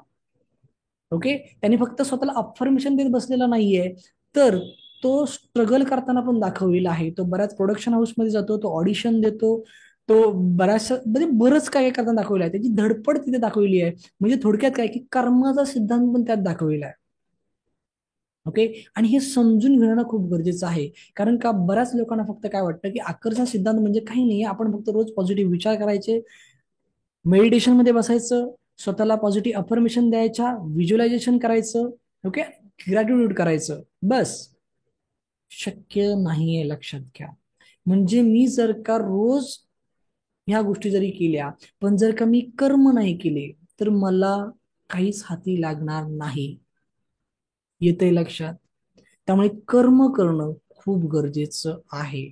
ओके. त्यांनी फक्त स्वतःला अफर्मेशन देत बसलेला नाहीये, तर तो स्ट्रगल करताना पण दाखवलेला आहे. तो बऱ्याच प्रोडक्शन हाऊसमध्ये जातो, तो ऑडिशन देतो, तो बऱ्याचशा म्हणजे बरंच काय करताना दाखवलं आहे, त्याची धडपड तिथे दाखवली आहे. म्हणजे थोडक्यात काय, की कर्माचा सिद्धांत पण त्यात दाखवलेला आहे. ओके. आणि हे समजून घेणं खूप गरजेचं आहे. कारण का बऱ्याच लोकांना फक्त काय वाटतं, की आकर्षण सिद्धांत म्हणजे काही नाही, आपण फक्त रोज पॉझिटिव्ह विचार करायचे, मेडिटेशन मध्ये बसायचं, स्वतःला पॉझिटिव्ह अफर्मेशन द्यायच्या, व्हिज्युअलायझेशन करायचं, ओके, ग्रॅटिट्यूड करायचं, बस. शक्य नाहीये, लक्षात घ्या. म्हणजे मी जर का रोज ह्या गोष्टी जरी केल्या, पण जर का मी कर्म नाही केले तर मला काहीच हाती लागणार नाही. येतंय लक्षात? त्यामुळे कर्म करणं खूप गरजेचं आहे.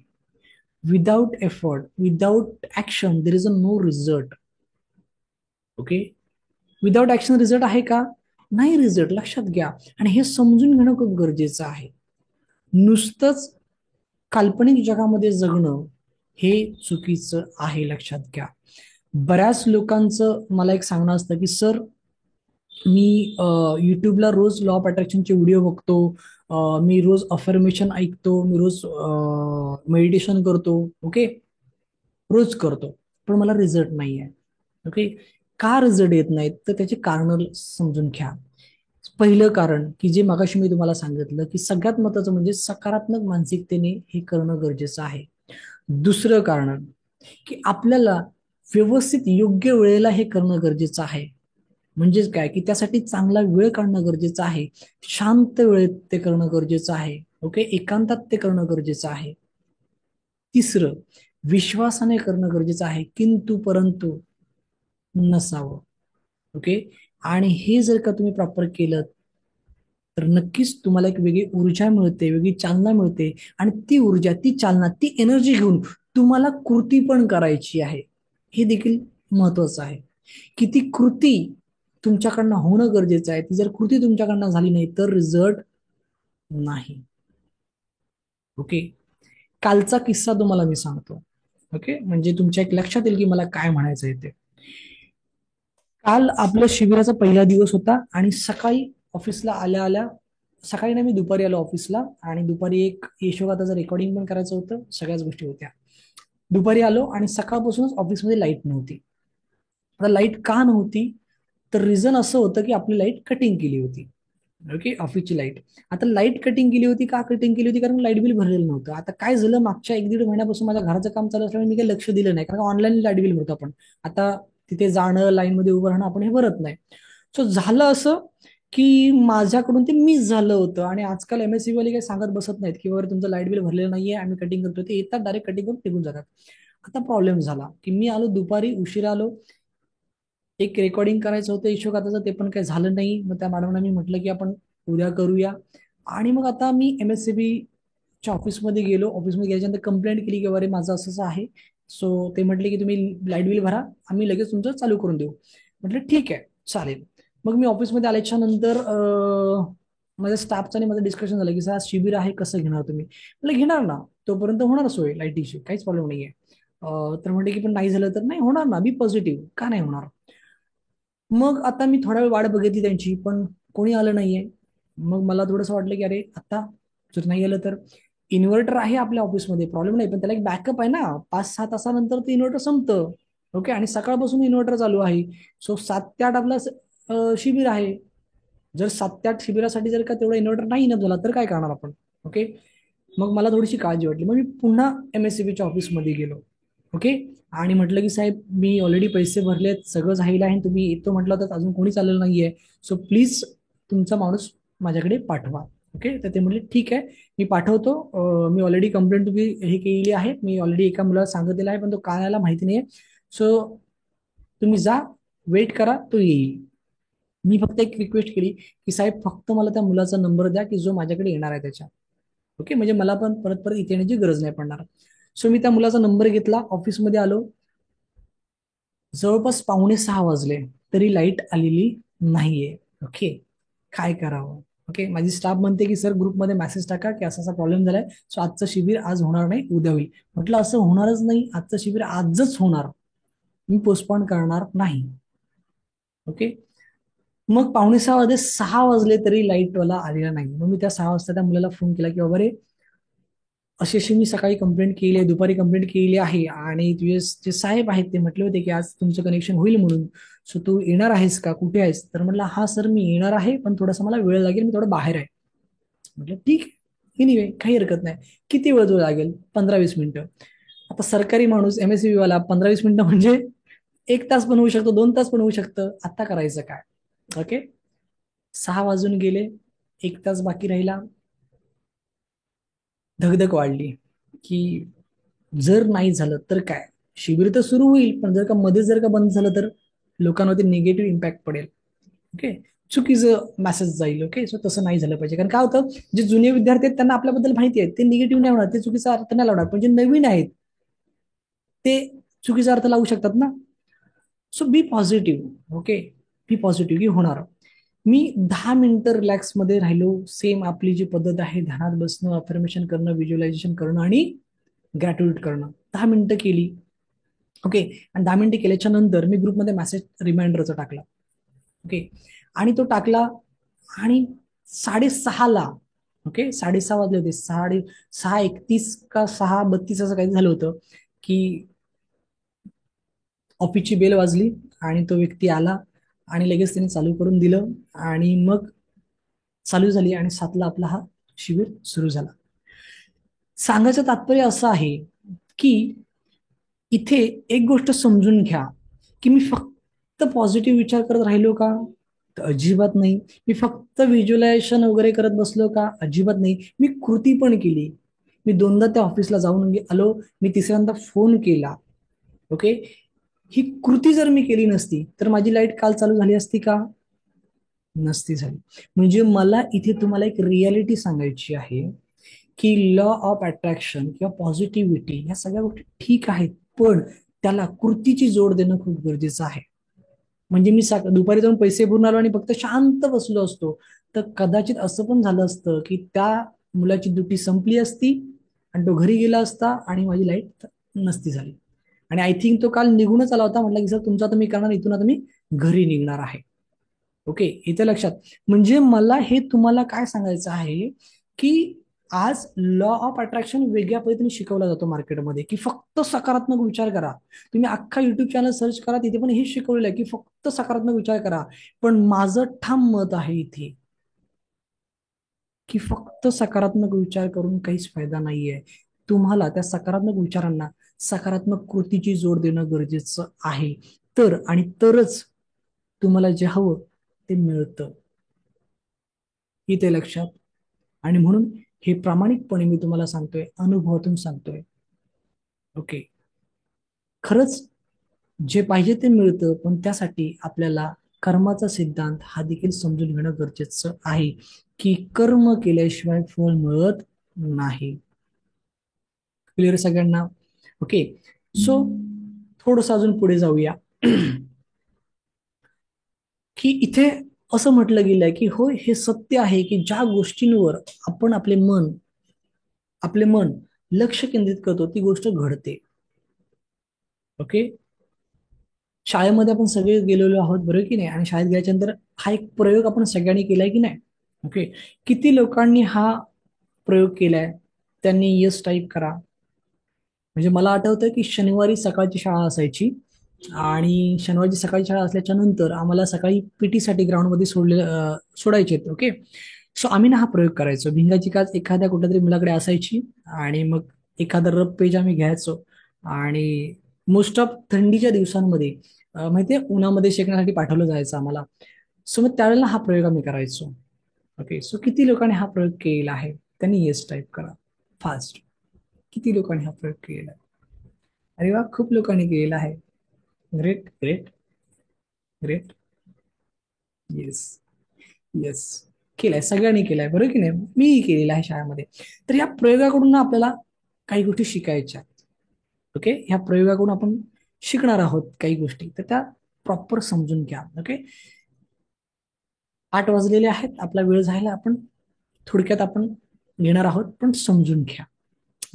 Without effort, without action there is a no result. Okay. Without action result आहे का? नाही रिझल्ट, लक्षात घ्या. आणि हे समजून घेणं खूप गरजेचं आहे. नुसतंच काल्पनिक जगामध्ये जगणं हे चुकीचं आहे, लक्षात घ्या. बऱ्याच लोकांचं मला एक सांगणं असतं, की सर, मी युट्यूबला रोज लॉ ऑफ अट्रॅक्शनचे व्हिडिओ बघतो, मी रोज अफर्मेशन ऐकतो, मी रोज मेडिटेशन करतो, ओके, रोज करतो, पण मला रिझल्ट नाही आहे. ओके. का रिझल्ट येत नाहीत, तर त्याचे कारण समजून घ्या. पहिलं कारण, की जे मगाशी मी तुम्हाला सांगितलं, की सगळ्यात महत्वाचं म्हणजे सकारात्मक मानसिकतेने हे करणं गरजेचं आहे. दुसरं कारण, की आपल्याला व्यवस्थित योग्य वेळेला हे करणं गरजेचं आहे. म्हणजेच काय, की त्यासाठी चांगला वेळ काढणं गरजेचं आहे, शांत वेळेत ते करणं गरजेचं आहे, ओके, एकांतात ते करणं गरजेचं आहे. तिसरं, विश्वासाने करणं गरजेचं आहे, किंतु परंतु नसावं. ओके. आणि हे जर का तुम्ही प्रॉपर केलं तर नक्कीच तुम्हाला एक वेगळी ऊर्जा मिळते, वेगळी चालना मिळते. आणि ती ऊर्जा, ती चालना, ती एनर्जी घेऊन तुम्हाला कृती पण करायची आहे. हे देखील महत्वाचं आहे, की ती कृती तुमच्याकडनं होणं गरजेचं आहे. ती जर कृती तुमच्याकडनं झाली नाही तर रिझल्ट नाही. ओके. कालचा किस्सा तुम्हाला मी सांगतो. ओके, म्हणजे तुमच्या एक लक्षात येईल की मला काय म्हणायचं आहे ते. काल आपल्या शिबिराचा पहिला दिवस होता आणि सकाळी ऑफिसला आल्या आल्या, सकाळी ना मी दुपारी आलो ऑफिसला, आणि दुपारी एक यशोगाथाचं रेकॉर्डिंग पण करायचं होतं, सगळ्याच गोष्टी होत्या. दुपारी आलो आणि सकाळपासूनच ऑफिसमध्ये लाईट नव्हती. आता लाईट का नव्हती, तर रिझन असं होतं की आपली लाईट कटिंग केली होती. ओके, ऑफिसची लाईट. आता लाईट कटिंग केली होती, का कटिंग केली होती, कारण लाईट बिल भरलेलं नव्हतं. आता काय झालं, मागच्या 1-1.5 महिन्यापासून माझ्या घराचं काम चालू असल्यामुळे मी काही लक्ष दिलं नाही, कारण ऑनलाईन लाईट बिल भरतो आपण. आता तिथे जाणं, लाईन मध्ये उभं राहणं आपण हे भरत नाही. सो झालं असं की माझ्याकडून ते मिस झालं होतं. आणि आजकाल एमएससी वाले काही सांगत बसत नाहीत की वगैरे तुमचं लाईट बिल भरलेलं नाहीये, आम्ही कटिंग करतो. ते येतात डायरेक्ट कटिंग करून निघून जातात. आता प्रॉब्लेम झाला की मी आलो दुपारी, उशिरा आलो. एक रेकॉर्डिंग करायचं होतं यशोगाथाचं, ते पण काही झालं नाही. मग त्या मॅडमना मी म्हटलं की आपण उद्या करूया. आणि मग आता मी एमएससीबी च्या ऑफिसमध्ये गेलो. ऑफिसमध्ये गेल्याच्यानंतर कंप्लेंट केली की अरे माझं असं असं आहे. सो ते म्हटले की तुम्ही लाईट बिल भरा, आम्ही लगेच तुमचं चालू करून देऊ. म्हटलं ठीक आहे, चालेल. मग मी ऑफिसमध्ये आल्याच्या नंतर माझ्या स्टाफचं आणि माझं डिस्कशन झालं की सर आज शिबिर आहे, कसं घेणार तुम्ही. म्हटलं घेणार ना, तोपर्यंत होणार सोय लाईटीची, काहीच प्रॉब्लेम नाहीये. तर म्हणते की पण नाही झालं तर, नाही होणार ना, बी पॉझिटिव्ह, का नाही होणार. मग आता मी थोडा वेळ वाट बघितली त्यांची, पण कोणी आलं नाहीये. मग मला थोडंसं वाटलं की अरे आता जर नाही आलं तर, इन्व्हर्टर आहे आपल्या ऑफिसमध्ये, प्रॉब्लेम नाही, पण त्याला एक बॅकअप आहे ना, 5-6 तासानंतर ते इन्व्हर्टर संपतं. ओके, आणि सकाळपासून इन्व्हर्टर चालू आहे. सो 7 ते 8 आपला शिबिर आहे. जर 7 ते 8 शिबिरासाठी जर का तेवढा इन्व्हर्टर नाही ना झाला तर काय करणार आपण. ओके, मग मला थोडीशी काळजी वाटली. मग मी पुन्हा एमएससीबीच्या ऑफिसमध्ये गेलो. ओके, आणि म्हटलं की साहेब मी ऑलरेडी पैसे भरलेत, सगळं झालेलं आहे, तुम्ही येतो म्हटलं तर अजून कोणीच आलेलं नाहीये. सो प्लीज तुमचा माणूस माझ्याकडे पाठवा. ओके, तर ते म्हटले ठीक आहे, मी पाठवतो. मी ऑलरेडी कंप्लेंट तुम्ही हे केलेली आहे, मी ऑलरेडी एका मुलाला सांगितलेलं आहे, पण तो काय आला माहिती नाहीये. सो तुम्ही जा, वेट करा, तो येईल. मी फक्त एक रिक्वेस्ट केली की साहेब फक्त मला त्या मुलाचा नंबर द्या की जो माझ्याकडे येणार आहे त्याच्या. ओके, म्हणजे मला पण परत परत इथे येण्याची गरज नाही पडणार. सो मी त्या मुलाचा नंबर घेतला, ऑफिसमध्ये आलो. जवळपास 5:45 वाजले तरी लाईट आलेली नाहीये. ओके, काय करावं. ओके, माझी स्टाफ म्हणते की सर ग्रुपमध्ये मेसेज टाका की असा असा प्रॉब्लेम झालाय, सो आजचं शिबिर आज होणार नाही, उद्या होईल. म्हटलं असं होणारच नाही, आजचं शिबिर आजच होणार, मी पोस्टपोन करणार नाही. ओके, मग 5:45 वाजले, 6 वाजले तरी लाईटवाला आलेला नाही. मग मी त्या 6 वाजता त्या मुलाला फोन केला की बाबा रे, अशी अशी मी सकाळी कंप्लेंट केली आहे, दुपारी कंप्लेंट केली आहे, आणि तुझे जे साहेब आहेत ते म्हटले होते की आज तुमचं कनेक्शन होईल म्हणून. सो तू येणार आहेस का, कुठे आहेस. तर म्हटलं हा सर मी येणार आहे, पण थोडासा मला वेळ लागेल, मी थोडं बाहेर आहे. म्हटलं ठीक आहे, एनिवे काही हरकत नाही. किती वेळ लागेल, 15-20 मिनिटं. आता सरकारी माणूस एमएससीबी वाला 15-20 मिनिटं म्हणजे 1 तास पण होऊ शकतो, 2 तास पण होऊ शकतं. आता करायचं काय. ओके, 6 वाजून गेले, 1 तास बाकी राहिला. धगधग वाढली की जर नाही झालं तर काय. शिबिर तर सुरू होईल, पण जर का मध्ये जर का बंद झालं तर लोकांवरती निगेटिव्ह इम्पॅक्ट पडेल. ओके, चुकीचं मेसेज जाईल. ओके, सो तसं नाही झालं पाहिजे. कारण काय होतं, जे जुने विद्यार्थी आहेत त्यांना आपल्याबद्दल माहिती आहे, ते निगेटिव्ह नाही होणार, ते चुकीचा अर्थ नाही लावणार, पण जे नवीन आहेत ते चुकीचा अर्थ लावू शकतात ना. सो बी पॉझिटिव्ह. ओके, बी पॉझिटिव्ह की होणार. मी 10 मिनिटं रिलॅक्स मध्ये राहिलो. सेम आपली जी पद्धत आहे, ध्यानात बसणं, अफर्मेशन करणं, व्हिज्युअलायझेशन करणं आणि ग्रॅट्युएट करणं, 10 मिनिटं केली. ओके, आणि 10 मिनिटं केल्याच्या नंतर मी ग्रुपमध्ये मेसेज रिमाइंडरचा टाकला. ओके, आणि तो टाकला, आणि 6:30ला, ओके 6:30 वाजले होते, 6:31 का 6:32 असं काही झालं होतं की ऑफिसची बेल वाजली, आणि तो व्यक्ती आला, आणि लगेच त्याने चालू करून दिलं, आणि मग चालू झाली, आणि 7ला आपला हा शिबिर सुरू झाला. सांगायचं तात्पर्य असं आहे की इथे एक गोष्ट समजून घ्या की मी फक्त पॉझिटिव्ह विचार करत राहिलो का, तर अजिबात नाही. मी फक्त व्हिज्युअलायझेशन वगैरे करत बसलो का, अजिबात नाही. मी कृती पण केली. मी 2दा त्या ऑफिसला जाऊन आलो, मी तिसऱ्यांदा फोन केला. ओके, ही कृती जर मी केली नसती तर माझी लाईट काल चालू झाली असती का, नसती झाली. म्हणजे मला इथे तुम्हाला एक रियालिटी सांगायची आहे की लॉ ऑफ अट्रॅक्शन किंवा पॉझिटिव्हिटी ह्या सगळ्या गोष्टी ठीक आहेत, पण त्याला कृतीची जोड देणं खूप गरजेचं आहे. म्हणजे मी दुपारी जाऊन पैसे भरून आलो आणि फक्त शांत बसलो असतो, तर कदाचित असं पण झालं असतं की त्या मुलाची ड्युटी संपली असती आणि तो घरी गेला असता आणि माझी लाईट नसती झाली. आणि आय थिंक तो काल निघूनच आला होता. म्हटलं की सर तुमचा आता मी करणार, इथून आता मी घरी निघणार आहे. ओके, इथे लक्षात. म्हणजे मला हे तुम्हाला काय सांगायचं आहे की आज लॉ ऑफ अट्रॅक्शन वेगळ्या पद्धतीने शिकवला जातो मार्केटमध्ये, की फक्त सकारात्मक विचार करा. तुम्ही अख्खा युट्यूब चॅनल सर्च करा, तिथे पण हेच शिकवलेलं आहे की फक्त सकारात्मक विचार करा. पण माझं ठाम मत आहे इथे की फक्त सकारात्मक विचार करून काहीच फायदा नाहीये. तुम्हाला त्या सकारात्मक विचारांना सकारात्मक कृतीची जोड देणं गरजेचं आहे. तर आणि तरच तुम्हाला जे हवं ते मिळतं. इथे लक्षात. आणि म्हणून हे प्रामाणिकपणे मी तुम्हाला सांगतोय, अनुभवातून सांगतोय. ओके, खरंच जे पाहिजे ते मिळतं, पण त्यासाठी आपल्याला कर्माचा सिद्धांत हा देखील समजून घेणं गरजेचं आहे, की कर्म केल्याशिवाय फळ मिळत नाही. क्लिअर सगळ्यांना? ओके, सो थोडंसं अजून पुढे जाऊया. की इथे असं म्हटलं गेलंय की होय, हे सत्य आहे की ज्या गोष्टींवर आपण आपले मन लक्ष केंद्रित करतो ती गोष्ट घडते. ओके, शाळेमध्ये आपण सगळे गेलेलो आहोत, बरोबर की नाही? आणि शाळेत गेल्याच्यानंतर हा एक प्रयोग आपण सगळ्यांनी केलाय की नाही? ओके, किती लोकांनी हा प्रयोग केलाय? त्यांनी यस टाईप करा. म्हणजे मला आठवतं की शनिवारी सकाळची शाळा असायची, आणि शनिवारची सकाळची शाळा असल्याच्या नंतर आम्हाला सकाळी पीटी साठी ग्राउंडमध्ये सोडायचे. ओके, सो आम्ही ना हा प्रयोग करायचो. भिंगाची काच एखाद्या कुठल्या तरी मुलाकडे असायची, आणि मग एखादा रफ पेज आम्ही घ्यायचो, आणि मोस्ट ऑफ थंडीच्या दिवसांमध्ये माहितीये उन्हामध्ये शेकण्यासाठी पाठवलं जायचं आम्हाला. सो मग त्यावेळेला हा प्रयोग आम्ही करायचो. ओके, सो किती लोकांनी हा प्रयोग केला आहे? त्यांनी येस टाईप करा फास्ट. किती लोकांनी हा प्रयोग केला? अरे वा, खूप लोकांनी केलेला आहे. Great great great. Yes yes, केलाय, सगळ्यांनी केलाय, बरोबर की नाही? मीही केलेला आहे शाळेमध्ये. तर या प्रयोगाकडून ना आपल्याला काही गोष्टी शिकायच्या. ओके, ह्या प्रयोगाकडून आपण शिकणार आहोत काही गोष्टी, तर त्या प्रॉपर समजून घ्या. ओके, 8 वाजलेले आहेत, आपला वेळ झाला. आपण थोडक्यात आपण घेणार आहोत, पण समजून घ्या.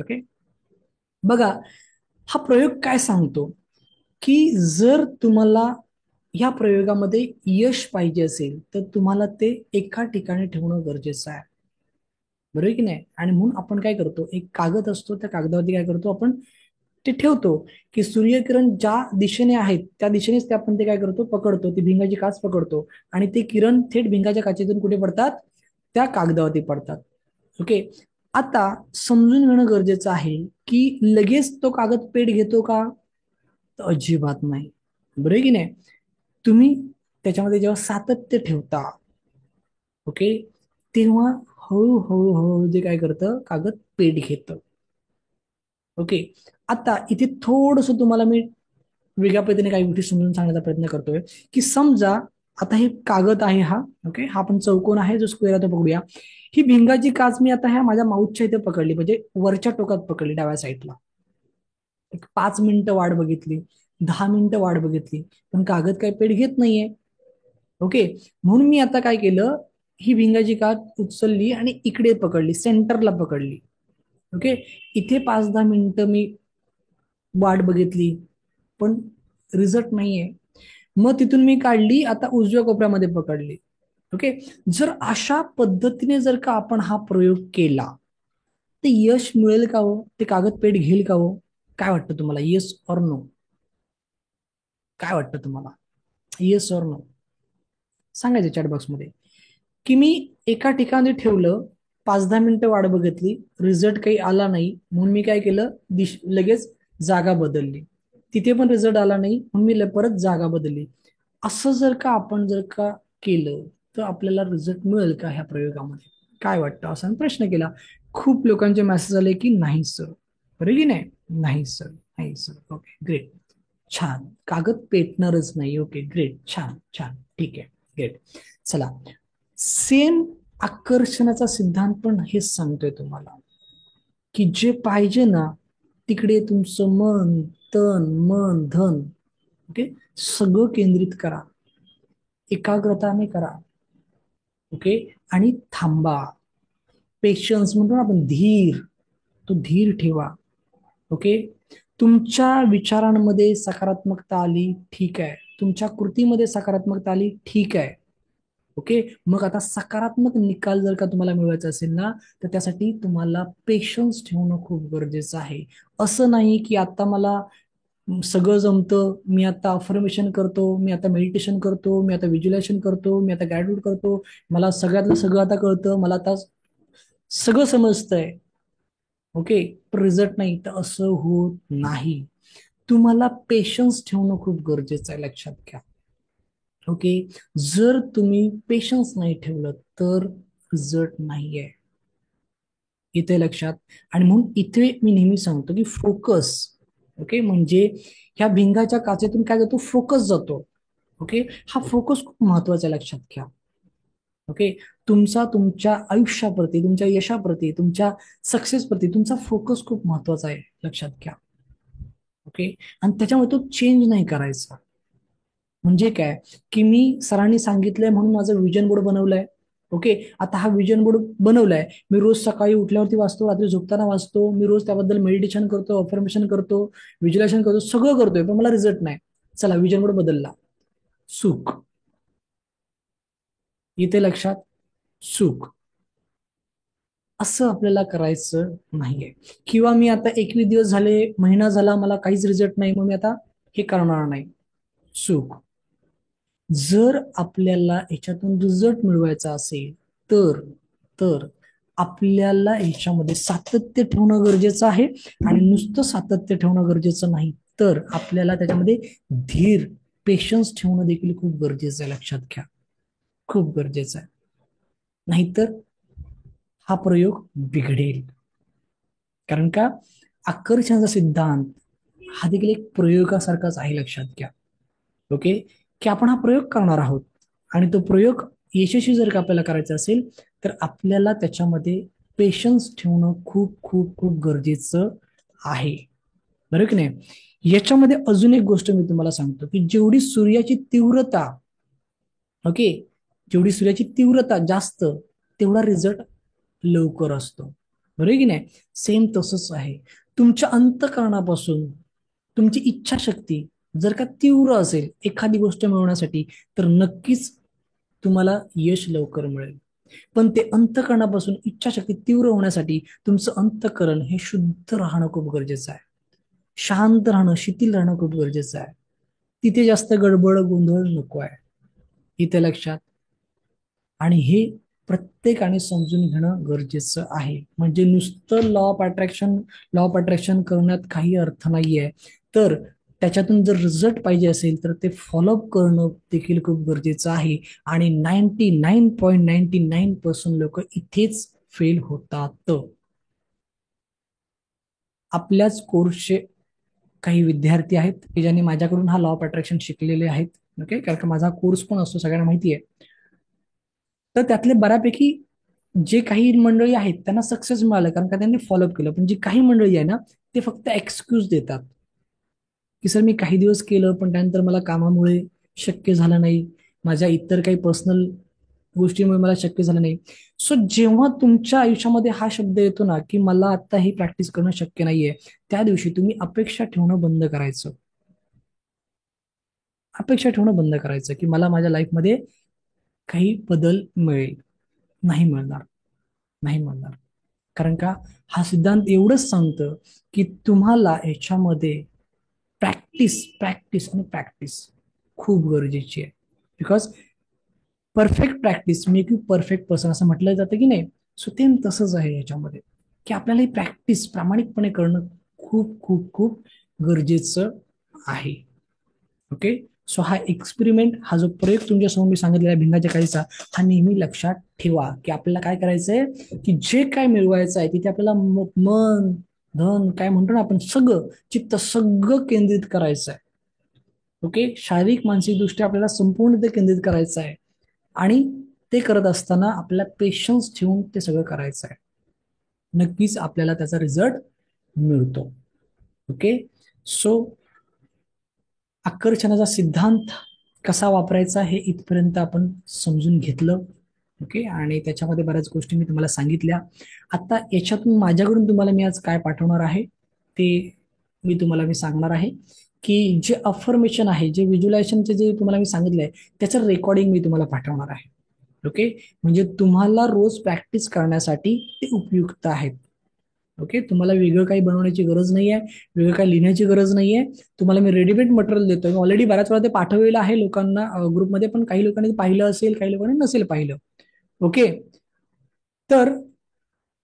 ओके, बघा, हा प्रयोग काय सांगतो की जर तुम्हाला या प्रयोगामध्ये यश पाहिजे असेल तर तुम्हाला ते एका ठिकाणी ठेवणं गरजेचं आहे, बरोबर की नाही? आणि म्हणून आपण काय करतो, एक कागद असतो, त्या कागदावरती काय करतो आपण, ते ठेवतो. की सूर्यकिरण ज्या दिशेने आहेत त्या दिशेनेच ते आपण ते काय करतो, पकडतो, ती भिंगाची काच पकडतो, आणि ते किरण थेट भिंगाच्या काचेतून कुठे पडतात? त्या कागदावरती पडतात. ओके, आता समजून घेणं गरजेचं आहे की लगेच तो कागद पेट घेतो का? तर अजिबात नाही, बरोबर की नाही? तुम्ही त्याच्यामध्ये जेव्हा सातत्य ठेवता, ओके, तेव्हा हळूहळू हळूहळू जे काय करतं, कागद पेट घेतं. ओके, आता इथे थोडस तुम्हाला मी वेगळ्या पद्धतीने काही गोष्टी समजून सांगण्याचा प्रयत्न करतोय. की समजा आता हे कागद आहे हा, ओके, हा पण चौकोन आहे, जो स्क्वेअर आहे तो पकडूया. ही भिंगाची काच मी आता ह्या माझ्या माऊसच्या इथे पकडली, म्हणजे वरच्या टोकात पकडली, डाव्या साईडला. एक 5 मिनिटं वाट बघितली, 10 मिनिटं वाट बघितली, पण कागद काही पेट घेत नाहीये. ओके, म्हणून मी आता काय केलं, ही भिंगाची काच उचलली आणि इकडे पकडली, सेंटरला पकडली. ओके, इथे 5-10 मिनिटं मी वाट बघितली, पण रिझल्ट नाहीये. मग तिथून मी काढली, आता उजव्या कोपऱ्यामध्ये पकडली. ओके, जर अशा पद्धतीने जर का आपण हा प्रयोग केला तर यश मिळेल का हो? ते कागद पेट घेईल का हो? काय वाटतं तुम्हाला? Yes or no? काय वाटतं तुम्हाला? येस ऑर नो सांगायचं चॅट बॉक्समध्ये. की मी एका ठिकाणी ठेवलं, 5-10 मिनिटं वाट बघितली, रिझल्ट काही आला नाही, म्हणून मी काय केलं, लगेच जागा बदलली. तिथे पण रिझल्ट आला नाही, म्हणून मी परत जागा बदलली. असं जर का आपण जर का केलं तर आपल्याला रिझल्ट मिळेल का ह्या प्रयोगामध्ये? काय वाटतं? असा प्रश्न केला. खूप लोकांचे मेसेज आले की नाही सर, बरोबर की नाही? नाही सर, नाही सर. ओके, ग्रेट, छान. कागद पेटणारच नाही. ओके, ग्रेट, छान छान, ठीक आहे, ग्रेट. चला, सेम आकर्षणाचा सिद्धांत पण हेच सांगतोय तुम्हाला, की जे पाहिजे ना तिकडे तुमचं मन, तन, मन, धन, ओके, सगळं केंद्रित करा, एकाग्रताने करा. ओके, आणि थांबा. पेशन्स म्हणतो ना आपण, धीर, तो धीर ठेवा. ओके, तुमच्या विचारांमध्ये सकारात्मकता आली, ठीक आहे. तुमच्या कृतीमध्ये सकारात्मकता आली, ठीक आहे. ओके, मग आता सकारात्मक निकाल जर का तुम्हाला मिळवायचा असेल ना, तर त्यासाठी तुम्हाला पेशन्स ठेवणं खूप गरजेचं आहे. असं नाही की आता मला सगळं जमतं, मी आता अफर्मेशन करतो, मी आता मेडिटेशन करतो, मी आता व्हिज्युअलायझेशन करतो, मी आता ग्रॅज्युएट करतो, मला सगळ्यातलं सगळं आता कळतं, मला आता सगळं समजतंय. ओके, पण रिझल्ट नाही, तर असं होत नाही. तुम्हाला पेशन्स ठेवणं खूप गरजेचं आहे, लक्षात घ्या. ओके, जर तुम्ही पेशन्स नाही ठेवलं तर रिझल्ट नाहीये. इथे लक्षात. आणि म्हणून इथे मी नेहमी सांगतो की फोकस. ओके, म्हणजे ह्या भिंगाच्या काचेतून काय जातो, फोकस जातो. ओके, हा फोकस खूप महत्वाचा आहे, लक्षात घ्या. ओके, तुमचा तुमच्या आयुष्याप्रती, तुमच्या यशाप्रती, तुमच्या सक्सेसप्रती तुमचा फोकस खूप महत्वाचा आहे, लक्षात घ्या. ओके, आणि त्याच्यामुळे तो चेंज नाही करायचा. म्हणजे काय, की मी सरांनी सांगितलंय म्हणून माझं विजन बोर्ड बनवलंय. ओके, आता हा विजन बोर्ड बनवलाय, मी रोज सकाळी उठल्यावरती वाचतो, रात्री झोपताना वाचतो, मी रोज त्याबद्दल मेडिटेशन करतो, अफर्मेशन करतो, व्हिज्युअलायझेशन करतो, सगळं करतोय, पण मला रिझल्ट नाही. चला, विजन बोर्ड बदलला. सुख. येते लक्षात. सुख. असं आपल्याला करायचं नाहीये. किंवा मी आता 21 दिवस झाले, महिना झाला, मला काहीच रिझल्ट नाही, मग मी आता हे करणार नाही. सुख. जर आपल्याला ह्याच्यातून रिझल्ट मिळवायचा असेल तर तर आपल्याला ह्याच्यामध्ये सातत्य ठेवणं गरजेचं आहे. आणि नुसतं सातत्य ठेवणं गरजेचं नाही, तर आपल्याला त्याच्यामध्ये धीर, पेशन्स ठेवणं देखील खूप गरजेचं आहे, लक्षात घ्या. खूप गरजेचं आहे. नाहीतर हा प्रयोग बिघडेल. कारण का, आकर्षणाचा सिद्धांत हा देखील एक प्रयोगासारखाच आहे, लक्षात घ्या. ओके, की आपण हा प्रयोग करणार आहोत, आणि तो प्रयोग यशस्वी जर का आपल्याला करायचा असेल तर आपल्याला त्याच्यामध्ये पेशन्स ठेवणं खूप खूप खूप गरजेचं आहे. बरोबर की नाही. याच्यामध्ये अजून एक गोष्ट मी तुम्हाला सांगतो, की जेवढी सूर्याची तीव्रता, ओके, जेवढी सूर्याची तीव्रता जास्त, तेवढा रिझल्ट लवकर असतो. बरोबर की नाही. सेम तसंच आहे. तुमच्या अंतःकरणापासून तुमची इच्छाशक्ती जर का तीव्र असेल एखादी गोष्ट मिळवण्यासाठी, तर नक्कीच तुम्हाला यश लवकर मिळेल. पण ते अंतःकरणापासून इच्छाशक्ती तीव्र होण्यासाठी तुमचं अंतःकरण हे शुद्ध राहणं खूप गरजेचं आहे. शांत राहणं, शिथिल राहणं खूप गरजेचं आहे. तिथे जास्त गडबड गोंधळ नको आहे. इथे लक्षात. आणि हे प्रत्येकाने समजून घेणं गरजेचं आहे. म्हणजे नुसतं लॉ ऑफ अट्रॅक्शन करण्यात काही अर्थ नाहीये. तर त्याच्यातून जर रिझल्ट पाहिजे असेल तर ते फॉलोअप करणं देखील खूप गरजेचं आहे. आणि 99.99% लोक इथेच फेल होतात. आपल्याच कोर्सचे काही विद्यार्थी आहेत की ज्यांनी माझ्याकडून हा लॉ ऑफ अट्रॅक्शन शिकलेले आहेत. ओके, कारण का माझा कोर्स पण असतो, सगळ्यांना माहिती आहे. तर त्यातले बऱ्यापैकी जे काही मंडळी आहेत त्यांना सक्सेस मिळालं, कारण का त्यांनी फॉलोअप केलं. पण जी काही मंडळी आहे ना, ते फक्त एक्सक्यूज देतात की सर मी काही दिवस केलं, पण त्यानंतर मला कामामुळे शक्य झालं नाही, माझ्या इतर काही पर्सनल गोष्टीमुळे मला शक्य झालं नाही. सो जेव्हा तुमच्या आयुष्यामध्ये हा शब्द येतो ना, की मला आता ही प्रॅक्टिस करणं शक्य नाहीये, त्या दिवशी तुम्ही अपेक्षा ठेवणं बंद करायचं. अपेक्षा ठेवणं बंद करायचं की मला माझ्या लाईफमध्ये काही बदल मिळेल. नाही मिळणार. नाही मिळणार. कारण का, हा सिद्धांत एवढंच सांगतं की तुम्हाला ह्याच्यामध्ये प्रॅक्टिस प्रॅक्टिस आणि प्रॅक्टिस खूप गरजेची आहे. Because perfect practice make you perfect person असं म्हटलं जातं की नाही. सो ते तसंच आहे याच्यामध्ये, की आपल्याला ही प्रॅक्टिस प्रामाणिकपणे करणं खूप खूप खूप गरजेचं आहे. ओके, सो हा एक्सपेरिमेंट, हा जो प्रयोग तुमच्यासमोर मी सांगितलेला आहे भिंगाच्या काळीचा, हा नेहमी लक्षात ठेवा. की आपल्याला काय करायचंय, की जे काय मिळवायचं आहे तिथे आपल्याला मन, धन, काय म्हणतो ना आपण, सगळं चित्त सगळं केंद्रित करायचं आहे. ओके, शारीरिक मानसिक दृष्ट्या आपल्याला संपूर्ण ते केंद्रित करायचं आहे. आणि ते करत असताना आपल्याला पेशन्स ठेवून ते सगळं करायचं आहे. नक्कीच आपल्याला त्याचा रिझल्ट मिळतो. ओके, सो आकर्षणाचा सिद्धांत कसा वापरायचा हे इथपर्यंत आपण समजून घेतलं. ओके, आणि त्याच्यामध्ये बऱ्याच गोष्टी मी तुम्हाला सांगितल्या. आता याच्यातून माझ्याकडून तुम्हाला मी आज काय पाठवणार आहे ते मी सांगणार आहे की जे अफर्मेशन आहे, जे व्हिज्युअलायझेशनचे जे तुम्हाला मी सांगितलंय त्याचं रेकॉर्डिंग मी तुम्हाला पाठवणार आहे. ओके, म्हणजे तुम्हाला रोज प्रॅक्टिस करण्यासाठी ते उपयुक्त आहेत. ओके, तुम्हाला वेगळं काही बनवण्याची गरज नाही आहे, वेगळं काही लिहिण्याची गरज नाही आहे. तुम्हाला मी रेडीमेड मटेरियल देतोय. ऑलरेडी बऱ्याच वेळा ते पाठवलेलं आहे लोकांना ग्रुपमध्ये, पण काही लोकांनी पाहिलं असेल, काही लोकांनी नसेल पाहिलं. ओके, तर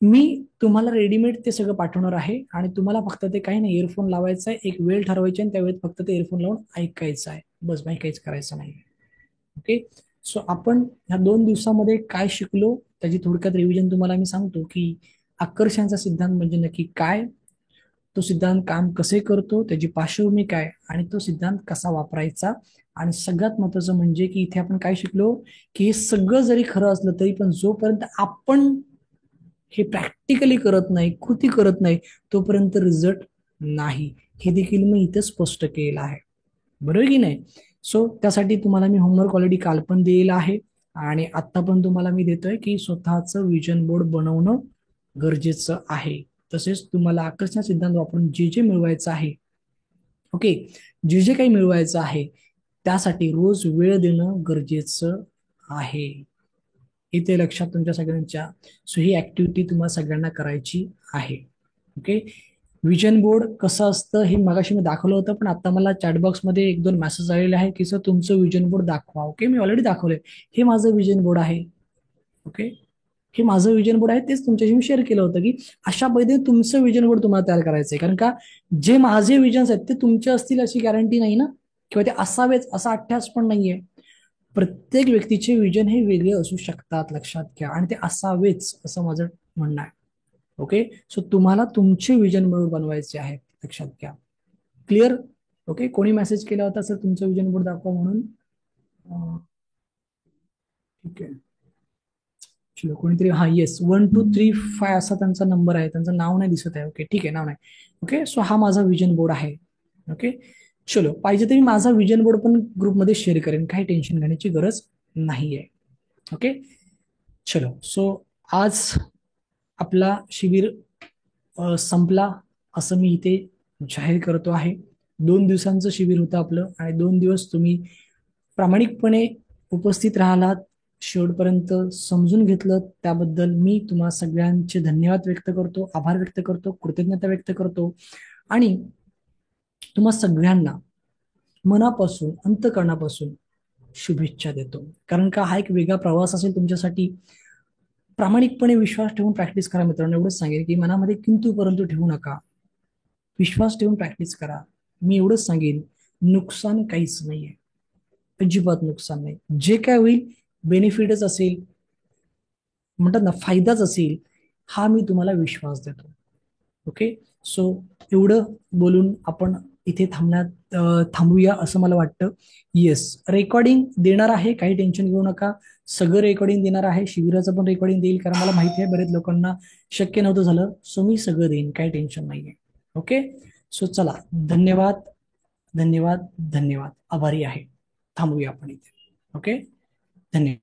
मी तुम्हाला रेडीमेड ते सगळं पाठवणार आहे आणि तुम्हाला फक्त ते काही नाही, इयरफोन लावायचा आहे, एक वेळ ठरवायची आणि त्यावेळेत फक्त ते इयरफोन लावून ऐकायचं आहे, बस, बाकी काहीच करायचं नाही. ओके, सो आपण ह्या 2 दिवसामध्ये काय शिकलो त्याची थोडक्यात रिव्हिजन तुम्हाला मी सांगतो की आकर्षणाचा सिद्धांत म्हणजे नक्की काय, तो सिद्धांत काम कसे करतो, त्याची पार्श्वभूमी काय आणि तो सिद्धांत कसा वापरायचा. आणि सगळ्यात महत्वाचं म्हणजे की इथे आपण काय शिकलो की हे सगळं जरी खरं असलं तरी पण जोपर्यंत आपण हे प्रॅक्टिकली करत नाही, कृती करत नाही, तोपर्यंत रिझल्ट नाही. हे देखील मी इथे स्पष्ट केलं आहे, बरोबर की नाही. सो त्यासाठी तुम्हाला मी होमवर्क ऑलरेडी काल पण दिलेला आहे आणि आत्ता पण तुम्हाला मी देतोय की स्वतःचं विजन बोर्ड बनवणं गरजेचं आहे. तसेच तुम्हाला आकर्षण सिद्धांत वापरून जे जे मिळवायचं आहे, ओके, जे जे काही मिळवायचं आहे त्यासाठी रोज वेळ देणं गरजेचं आहे. इथे लक्षात तुमच्या सगळ्यांच्या. सो ही ऍक्टिव्हिटी तुम्हाला सगळ्यांना करायची आहे. ओके, विजन बोर्ड कसं असतं हे मगाशी मी दाखवलं होतं, पण आता मला चॅटबॉक्समध्ये 1-2 मेसेज आलेले आहे की सर तुमचं विजन बोर्ड दाखवा. ओके, मी ऑलरेडी दाखवलंय. हे माझं विजन बोर्ड आहे. ओके, हे माझं विजन बोर्ड आहे, तेच तुमच्याशी मी शेअर केलं होतं की अशा पद्धतीने तुमचं विजन बोर्ड तुम्हाला तयार करायचं आहे. कारण का जे माझे विजन्स आहेत ते तुमचे असतील अशी गॅरंटी नाही ना, किंवा ते असावेच असा अठ्ठास पण नाहीये. प्रत्येक व्यक्तीचे विजन हे वेगळे असू शकतात, लक्षात घ्या, आणि ते असावेच असं माझं म्हणणं आहे. ओके, सो तुम्हाला तुमचे विजन बोर्ड बनवायचे आहेत, लक्षात घ्या. क्लिअर. ओके, कोणी मेसेज केला होता सर तुमचं विजन बोर्ड दाखवा म्हणून. ठीक आहे, चलो कोणीतरी, हा येस, 1235 असा त्यांचा नंबर आहे, त्यांचं नाव नाही दिसत आहे. ओके, ठीक आहे, नाव नाही. ओके, सो हा माझा विजन बोर्ड आहे. ओके, चलो, पाहिजे तरी माझा विजन बोर्ड पण ग्रुपमध्ये शेअर करेन, काही टेन्शन घेण्याची गरज नाहीये. ओके, चलो, सो आज आपला शिबिर संपला असं मी इथे जाहीर करतो आहे. 2 दिवसांचं शिबिर होतं आपलं आणि 2 दिवस तुम्ही प्रामाणिकपणे उपस्थित राहिलात, शेवटपर्यंत समजून घेतलं, त्याबद्दल मी तुम्हा सगळ्यांचे धन्यवाद व्यक्त करतो, आभार व्यक्त करतो, कृतज्ञता व्यक्त करतो आणि तुम्हा सगळ्यांना मनापासून, अंतकरणापासून शुभेच्छा देतो. कारण का हा एक वेगळा प्रवास असेल तुमच्यासाठी. प्रामाणिकपणे विश्वास ठेवून प्रॅक्टिस करा मित्रांनो, एवढंच सांगेल की मनामध्ये किंतु परंतु ठेवू नका, विश्वास ठेवून प्रॅक्टिस करा. मी एवढंच सांगेन, नुकसान काहीच नाहीये, अजिबात नुकसान नाही. जे काय होईल बेनिफिटच असेल, म्हणतात ना फायदाच असेल, हा मी तुम्हाला विश्वास देतो. ओके, सो एवढं बोलून आपण इथे थांबूया असं मला वाटतं. येस, रेकॉर्डिंग देणार आहे, काही टेन्शन घेऊ नका. सगळं रेकॉर्डिंग देणार आहे, शिबिराचं पण रेकॉर्डिंग देईल, कारण मला माहिती आहे बरेच लोकांना शक्य नव्हतं झालं. सो मी सगळं देईन, काही टेन्शन नाहीये. ओके, सो चला, धन्यवाद, धन्यवाद, धन्यवाद, आभारी आहे. थांबूया आपण इथे. ओके, धन्यवाद.